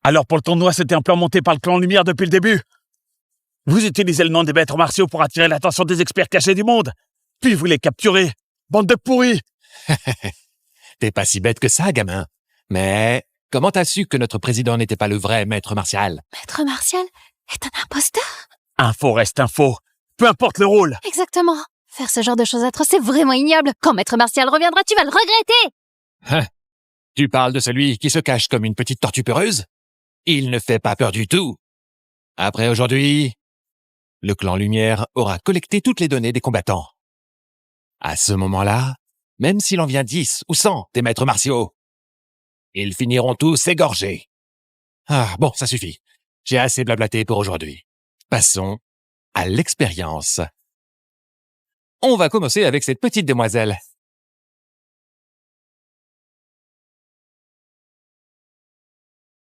Alors pour le tournoi, c'était un plan monté par le clan Lumière depuis le début. Vous utilisez le nom des maîtres martiaux pour attirer l'attention des experts cachés du monde. Puis vous les capturez. Bande de pourris! T'es pas si bête que ça, gamin. Mais comment t'as su que notre président n'était pas le vrai maître martial? Maître Martial est un imposteur? Info reste info. Peu importe le rôle. Exactement. Faire ce genre de choses atroces, c'est vraiment ignoble. Quand Maître Martial reviendra, tu vas le regretter! Hein? Tu parles de celui qui se cache comme une petite tortue peureuse? Il ne fait pas peur du tout. Après aujourd'hui, le clan Lumière aura collecté toutes les données des combattants. À ce moment-là, même s'il en vient 10 ou 100 des maîtres martiaux, ils finiront tous égorgés. Ah, bon, ça suffit. J'ai assez blablaté pour aujourd'hui. Passons à l'expérience. On va commencer avec cette petite demoiselle.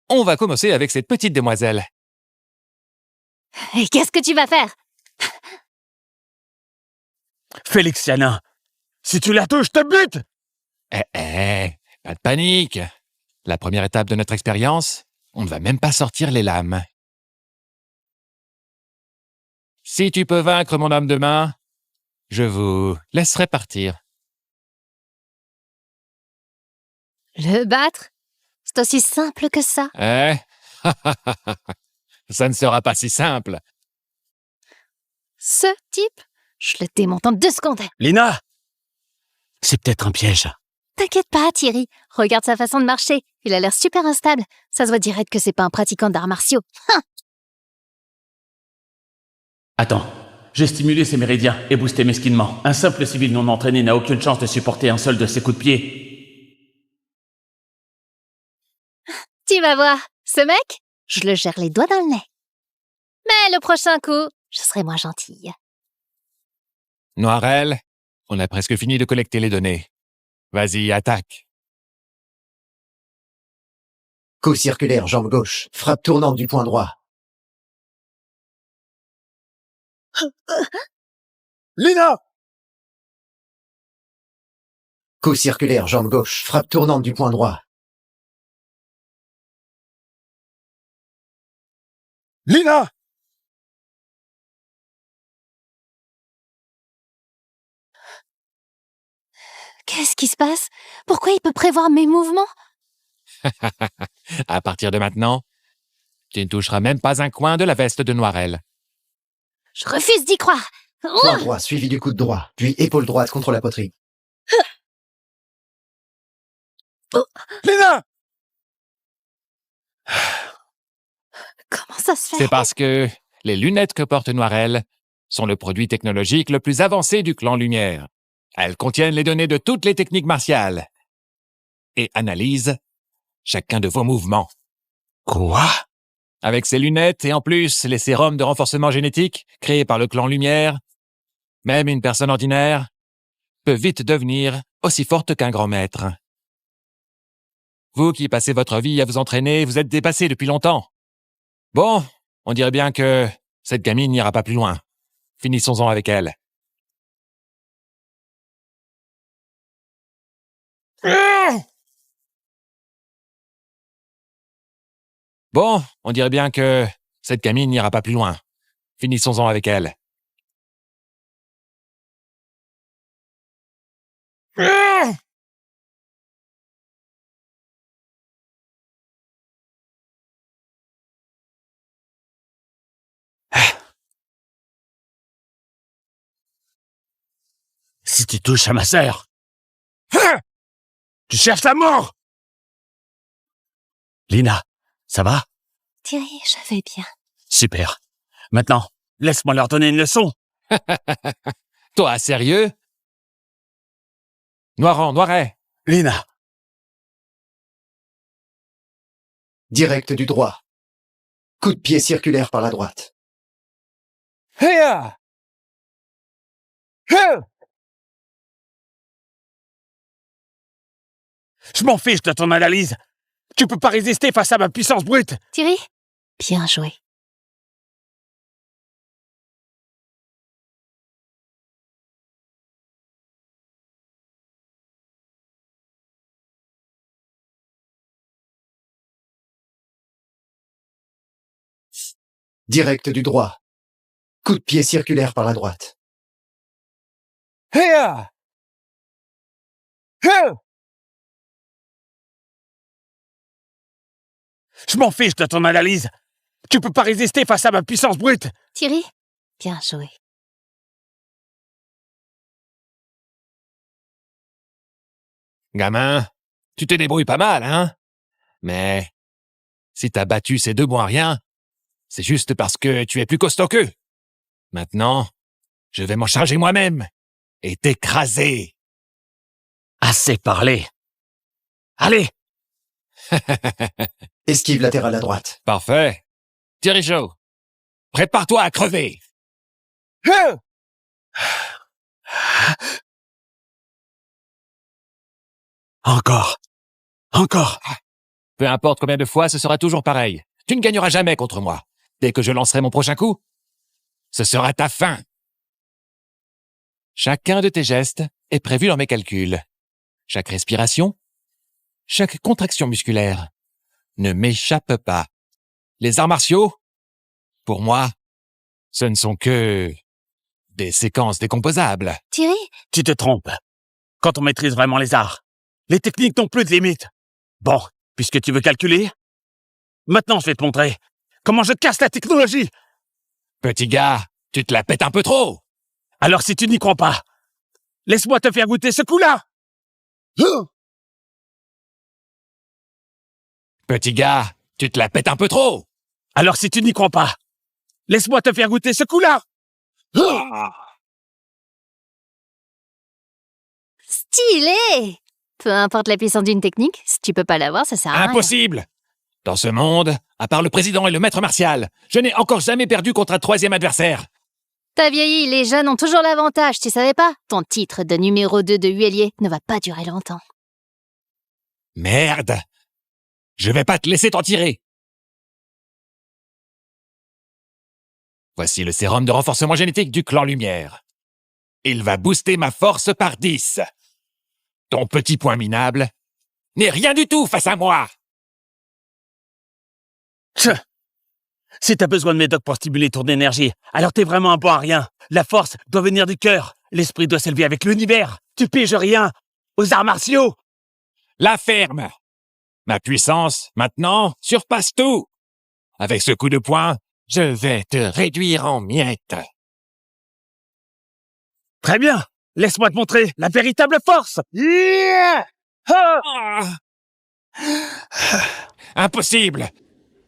On va commencer avec cette petite demoiselle. Et qu'est-ce que tu vas faire? Félix Yanin, si tu la touches, je te bute! Pas de panique. La première étape de notre expérience, on ne va même pas sortir les lames. Si tu peux vaincre mon homme de main, je vous laisserai partir. Le battre? C'est aussi simple que ça. Ça ne sera pas si simple. Ce type, je le démonte en 2 secondes. Lina! C'est peut-être un piège. T'inquiète pas, Thierry. Regarde sa façon de marcher. Il a l'air super instable. Ça se voit direct que c'est pas un pratiquant d'arts martiaux. Attends, j'ai stimulé ses méridiens et boosté mesquinement. Un simple civil non entraîné n'a aucune chance de supporter un seul de ses coups de pied. Tu vas voir. Ce mec, je le gère les doigts dans le nez. Mais le prochain coup, je serai moins gentille. Noirel, on a presque fini de collecter les données. Vas-y, attaque. Coup circulaire, jambe gauche. Frappe tournante du poing droit. Lina! Coup circulaire, jambe gauche. Frappe tournante du poing droit. Lina! Qu'est-ce qui se passe? Pourquoi il peut prévoir mes mouvements? À partir de maintenant, tu ne toucheras même pas un coin de la veste de Noirel. Je refuse d'y croire. Poing droit suivi du coude droit, puis épaule droite contre la poitrine. Lina! Comment ça se fait? C'est parce que les lunettes que porte Noirel sont le produit technologique le plus avancé du clan Lumière. Elles contiennent les données de toutes les techniques martiales et analysent chacun de vos mouvements. Quoi? Avec ces lunettes et en plus les sérums de renforcement génétique créés par le clan Lumière, même une personne ordinaire peut vite devenir aussi forte qu'un grand maître. Vous qui passez votre vie à vous entraîner, vous êtes dépassé depuis longtemps. Bon, on dirait bien que cette gamine n'ira pas plus loin. Finissons-en avec elle. Bon, on dirait bien que cette gamine n'ira pas plus loin. Finissons-en avec elle. Si tu touches à ma sœur, tu cherches la mort! Lina, ça va? Thierry, je vais bien. Super. Maintenant, laisse-moi leur donner une leçon. Toi, sérieux? Noiran, Noiret. Lina, Direct du droit. Coup de pied circulaire par la droite. Héa! je m'en fiche de ton analyse. Tu peux pas résister face à ma puissance brute. Thierry, bien joué. Direct du droit. Coup de pied circulaire par la droite. Héa! Je m'en fiche de ton analyse. Tu peux pas résister face à ma puissance brute. Thierry, bien joué. Gamin, tu te débrouilles pas mal, hein? Mais si t'as battu ces deux bons à rien, c'est juste parce que tu es plus costaud qu'eux. Maintenant, je vais m'en charger moi-même et t'écraser. Assez parlé. Allez! Esquive latérale à droite. Parfait. Thierry Chaud, prépare-toi à crever. Encore. Encore. Peu importe combien de fois, ce sera toujours pareil. Tu ne gagneras jamais contre moi. Dès que je lancerai mon prochain coup, ce sera ta fin. Chacun de tes gestes est prévu dans mes calculs. Chaque respiration, chaque contraction musculaire ne m'échappe pas. Les arts martiaux, pour moi, ce ne sont que des séquences décomposables. Thierry, Tu te trompes. Quand on maîtrise vraiment les arts, les techniques n'ont plus de limites. Bon, puisque tu veux calculer, maintenant je vais te montrer comment je casse la technologie. Petit gars, tu te la pètes un peu trop. Alors si tu n'y crois pas, laisse-moi te faire goûter ce coup-là. Petit gars, tu te la pètes un peu trop. Alors si tu n'y crois pas, laisse-moi te faire goûter ce coup-là. Stylé! Peu importe la puissance d'une technique, si tu peux pas l'avoir, ça sert à rien. Impossible! Dans ce monde, à part le président et le maître martial, je n'ai encore jamais perdu contre un troisième adversaire. T'as vieilli, les jeunes ont toujours l'avantage, tu savais pas? Ton titre de numéro 2 de huelier ne va pas durer longtemps. Merde! Je vais pas te laisser t'en tirer. Voici le sérum de renforcement génétique du clan Lumière. Il va booster ma force par 10. Ton petit point minable n'est rien du tout face à moi. Tch. Si t'as besoin de médocs pour stimuler ton énergie, alors t'es vraiment un bon à rien. La force doit venir du cœur. L'esprit doit s'élever avec l'univers. Tu piges rien aux arts martiaux. La ferme. Ma puissance, maintenant, surpasse tout. Avec ce coup de poing, je vais te réduire en miettes. Très bien. Laisse-moi te montrer la véritable force. Yeah! Ah! Impossible.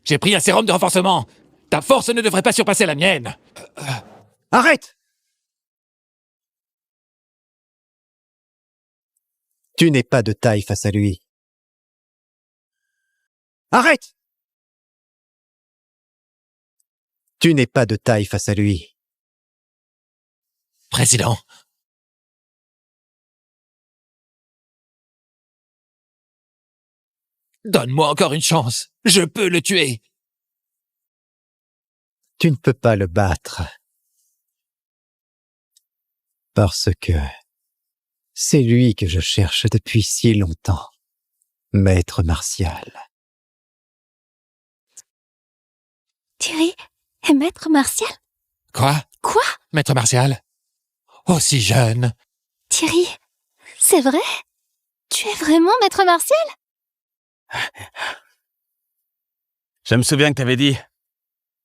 J'ai pris un sérum de renforcement. Ta force ne devrait pas surpasser la mienne. Arrête! Tu n'es pas de taille face à lui. Arrête! Tu n'es pas de taille face à lui. Président. Donne-moi encore une chance. Je peux le tuer. Tu ne peux pas le battre. Parce que c'est lui que je cherche depuis si longtemps. Maître martial. Thierry est maître martial? Quoi? Quoi? Maître martial? Aussi jeune. Thierry, c'est vrai? Tu es vraiment maître martial? Je me souviens que t'avais dit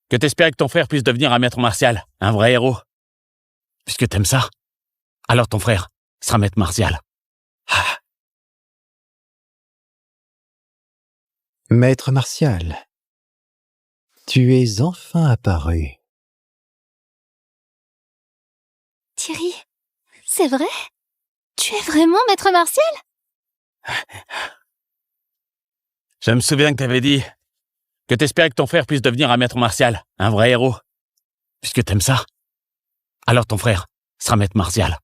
que t'espérais que ton frère puisse devenir un maître martial, un vrai héros. Puisque t'aimes ça, alors ton frère sera maître martial. Ah. Maître martial, tu es enfin apparu. Thierry, c'est vrai? Tu es vraiment maître martial? Je me souviens que t'avais dit que t'espérais que ton frère puisse devenir un maître martial, un vrai héros. Puisque t'aimes ça, alors ton frère sera maître martial.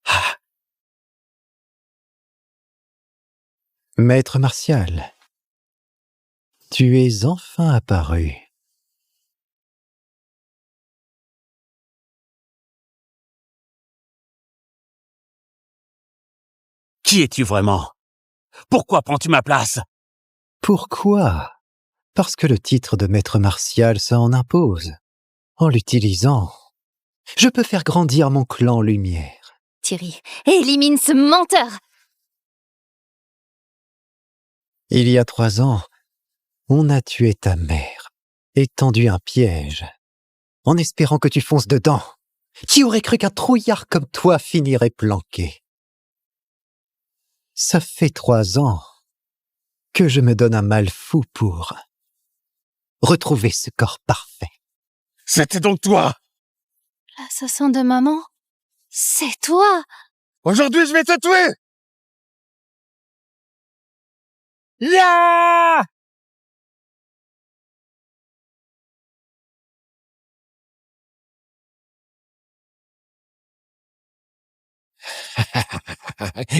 Ah. Maître martial, tu es enfin apparu. Qui es-tu vraiment? Pourquoi prends-tu ma place? Pourquoi? Parce que le titre de maître martial s'en impose. En l'utilisant, je peux faire grandir mon clan Lumière. Thierry, élimine ce menteur! Il y a 3 ans, on a tué ta mère et tendu un piège, en espérant que tu fonces dedans. Qui aurait cru qu'un trouillard comme toi finirait planqué? Ça fait 3 ans que je me donne un mal fou pour retrouver ce corps parfait. C'était donc toi! L'assassin de maman? C'est toi! Aujourd'hui, je vais te tuer! Ya!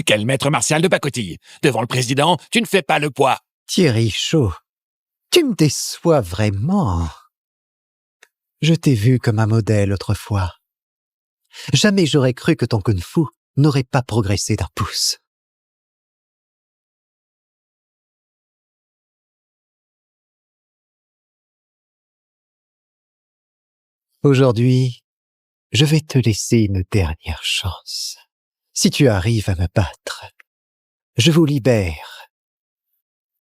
Quel maître martial de pacotille. Devant le président, tu ne fais pas le poids. Thierry Chaud, tu me déçois vraiment. Je t'ai vu comme un modèle autrefois. Jamais j'aurais cru que ton kung-fu n'aurait pas progressé d'un pouce. Aujourd'hui, je vais te laisser une dernière chance. Si tu arrives à me battre, je vous libère,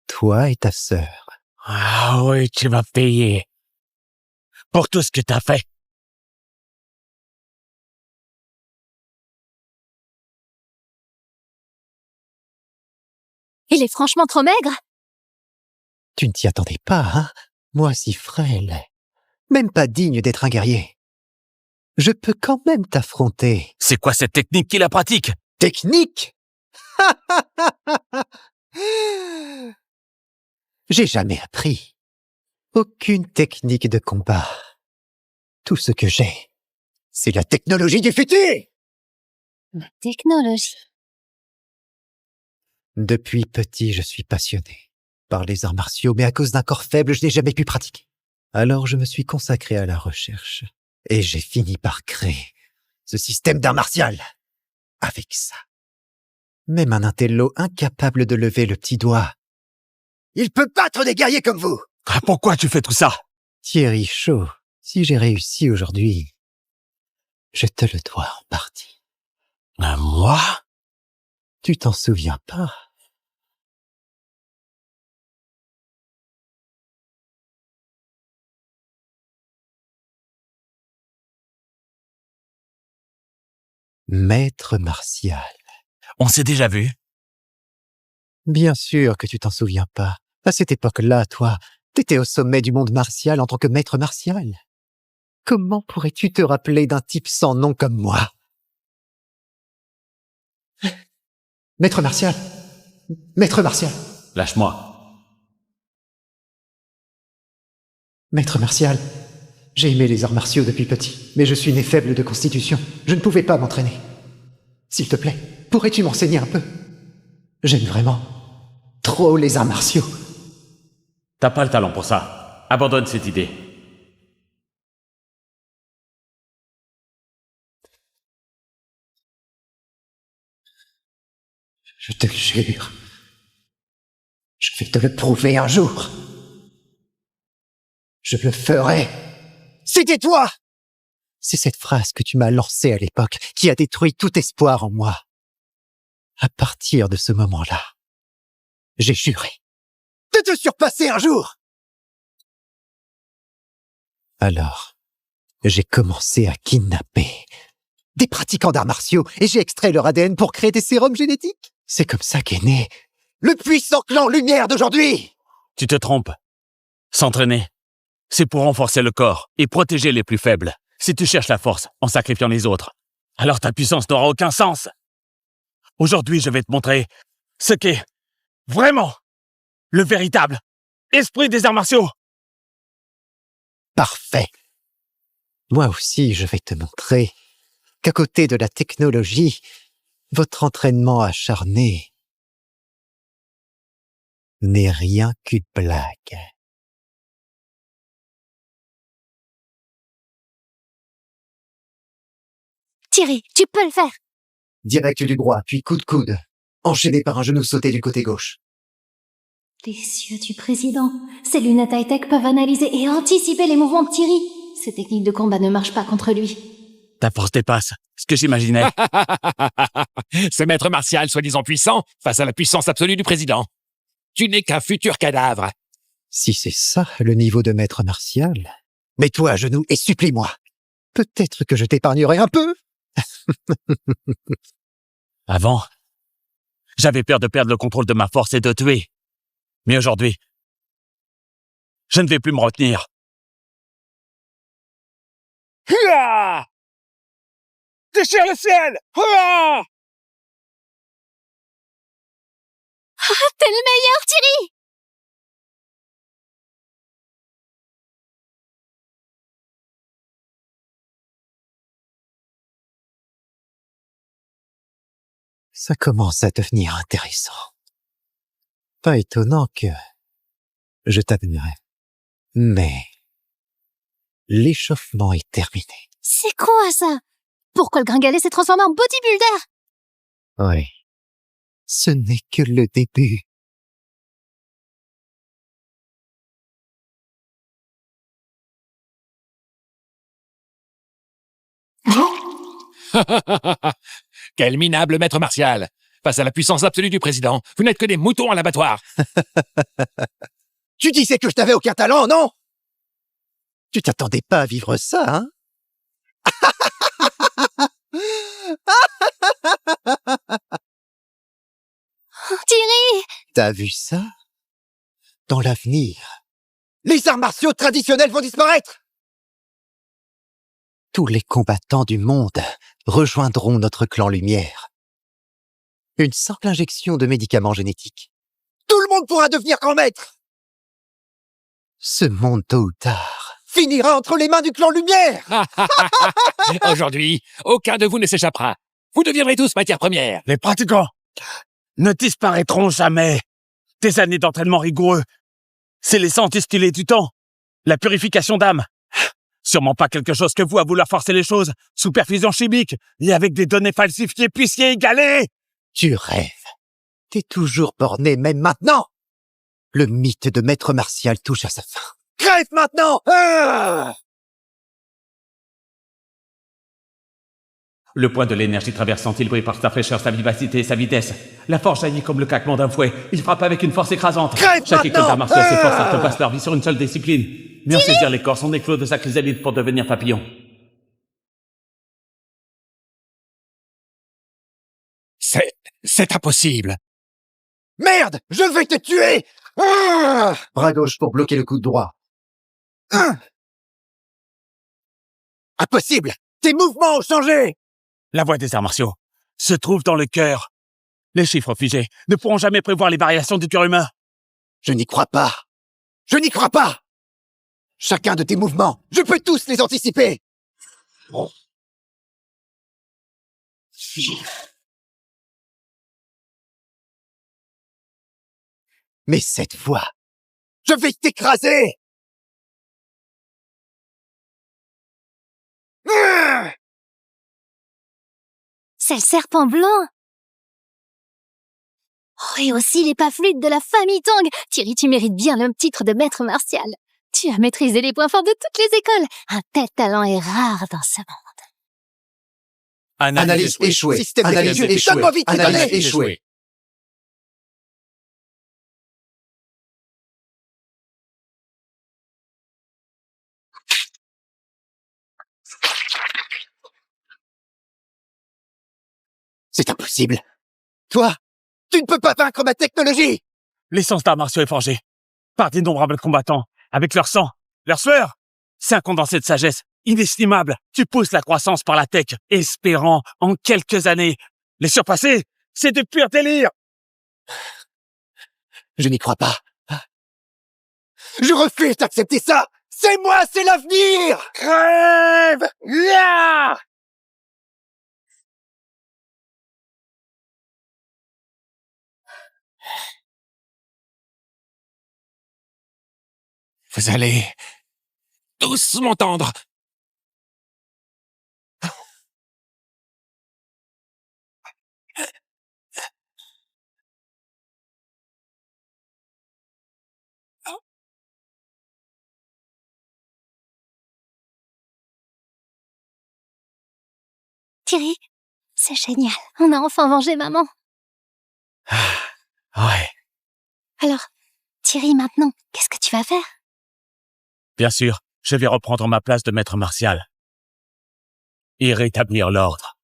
toi et ta sœur. Ah oui, tu vas payer pour tout ce que t'as fait. Il est franchement trop maigre! Tu ne t'y attendais pas, hein? Moi si frêle, même pas digne d'être un guerrier. Je peux quand même t'affronter. C'est quoi cette technique qui la pratique? Technique? J'ai jamais appris. Aucune technique de combat. Tout ce que j'ai, c'est la technologie du futur! La technologie. Depuis petit, je suis passionné par les arts martiaux, mais à cause d'un corps faible, je n'ai jamais pu pratiquer. Alors je me suis consacré à la recherche, et j'ai fini par créer ce système d'art martial. Avec ça, même un intello incapable de lever le petit doigt, il peut battre des guerriers comme vous! Ah, pourquoi tu fais tout ça? Thierry Chaud, si j'ai réussi aujourd'hui, je te le dois en partie. Moi? Tu t'en souviens pas? Maître martial. On s'est déjà vu? Bien sûr que tu t'en souviens pas. À cette époque-là, toi, t'étais au sommet du monde martial en tant que maître martial. Comment pourrais-tu te rappeler d'un type sans nom comme moi? Maître martial! Maître martial! Lâche-moi. Maître martial, j'ai aimé les arts martiaux depuis petit, mais je suis né faible de constitution. Je ne pouvais pas m'entraîner. S'il te plaît, pourrais-tu m'enseigner un peu? J'aime vraiment trop les arts martiaux. T'as pas le talent pour ça. Abandonne cette idée. Je te le jure. Je vais te le prouver un jour. Je le ferai. C'était toi! C'est cette phrase que tu m'as lancée à l'époque qui a détruit tout espoir en moi. À partir de ce moment-là, j'ai juré de te surpasser un jour. Alors, j'ai commencé à kidnapper des pratiquants d'arts martiaux et j'ai extrait leur ADN pour créer des sérums génétiques. C'est comme ça qu'est né le puissant clan Lumière d'aujourd'hui. Tu te trompes. S'entraîner, c'est pour renforcer le corps et protéger les plus faibles. Si tu cherches la force en sacrifiant les autres, alors ta puissance n'aura aucun sens. Aujourd'hui, je vais te montrer ce qu'est vraiment le véritable esprit des arts martiaux. Parfait. Moi aussi, je vais te montrer qu'à côté de la technologie, votre entraînement acharné n'est rien qu'une blague. Thierry, tu peux le faire. Direct du droit, puis coup de coude, enchaîné par un genou sauté du côté gauche. Les yeux du président. Ces lunettes high-tech peuvent analyser et anticiper les mouvements de Thierry. Ces techniques de combat ne marchent pas contre lui. Ta force dépasse ce que j'imaginais. Ce maître martial soi-disant puissant face à la puissance absolue du président. Tu n'es qu'un futur cadavre. Si c'est ça le niveau de maître martial, mets-toi à genoux et supplie-moi. Peut-être que je t'épargnerai un peu. Avant, j'avais peur de perdre le contrôle de ma force et de tuer. Mais aujourd'hui, je ne vais plus me retenir. Hua! Déchire le ciel! Hua! T'es le meilleur, Thierry! Ça commence à devenir intéressant. Pas étonnant que je t'admirais. Mais l'échauffement est terminé. C'est quoi ça? Pourquoi le gringalet s'est transformé en bodybuilder? Oui. Ce n'est que le début. Quel minable maître martial. Face à la puissance absolue du président, vous n'êtes que des moutons à l'abattoir. Tu disais que je n'avais aucun talent, non? Tu t'attendais pas à vivre ça, hein? Thierry! T'as vu ça? Dans l'avenir, les arts martiaux traditionnels vont disparaître. Tous les combattants du monde rejoindront notre clan Lumière. Une simple injection de médicaments génétiques. Tout le monde pourra devenir grand maître. Ce monde, tôt ou tard, finira entre les mains du clan Lumière. Aujourd'hui, aucun de vous ne s'échappera. Vous deviendrez tous matière première. Les pratiquants ne disparaîtront jamais. Des années d'entraînement rigoureux. C'est l'essence distillée du temps. La purification d'âme. Sûrement pas quelque chose que vous, à vouloir forcer les choses, sous perfusion chimique, et avec des données falsifiées, puissiez égaler. Tu rêves. T'es toujours borné, même maintenant. Le mythe de Maître Martial touche à sa fin. Crève maintenant! Ah! Le point de l'énergie traversante, il brille par sa fraîcheur, sa vivacité et sa vitesse. La force jaillit comme le craquement d'un fouet. Il frappe avec une force écrasante. Crève Chaque école d'arts martiaux maintenant! s'efforce à passe leur vie sur une seule discipline. Mais en saisir les corps, son éclos de sa chrysalide pour devenir papillon. C'est impossible. Merde! Je vais te tuer! Ah! Bras gauche pour bloquer le coup droit. Impossible! Tes mouvements ont changé! La voie des arts martiaux se trouve dans le cœur. Les chiffres figés ne pourront jamais prévoir les variations du cœur humain. Je n'y crois pas. Je n'y crois pas! Chacun de tes mouvements, je peux tous les anticiper! Mais cette fois, je vais t'écraser! C'est le serpent blanc. Oh, et aussi les pas fluides de la famille Tang. Thierry, tu mérites bien le titre de maître martial. Tu as maîtrisé les points forts de toutes les écoles. Un tel talent est rare dans ce monde. Analyse échouée. Système Analyse d'équilibre. échouée. Donne-moi vite tes Analyse données. échouée. C'est impossible. Toi, tu ne peux pas vaincre ma technologie! L'essence d'arts martiaux est forgée par d'innombrables combattants, avec leur sang, leur sueur. C'est un condensé de sagesse inestimable. Tu pousses la croissance par la tech, espérant, en quelques années, les surpasser. C'est du pur délire. Je n'y crois pas. Je refuse d'accepter ça! C'est moi, c'est l'avenir! Crève! Yeah! Vous allez tous m'entendre. Thierry, c'est génial. On a enfin vengé maman. Ouais, Alors, Thierry, maintenant, qu'est-ce que tu vas faire? bien sûr, je vais reprendre ma place de maître martial et rétablir l'ordre.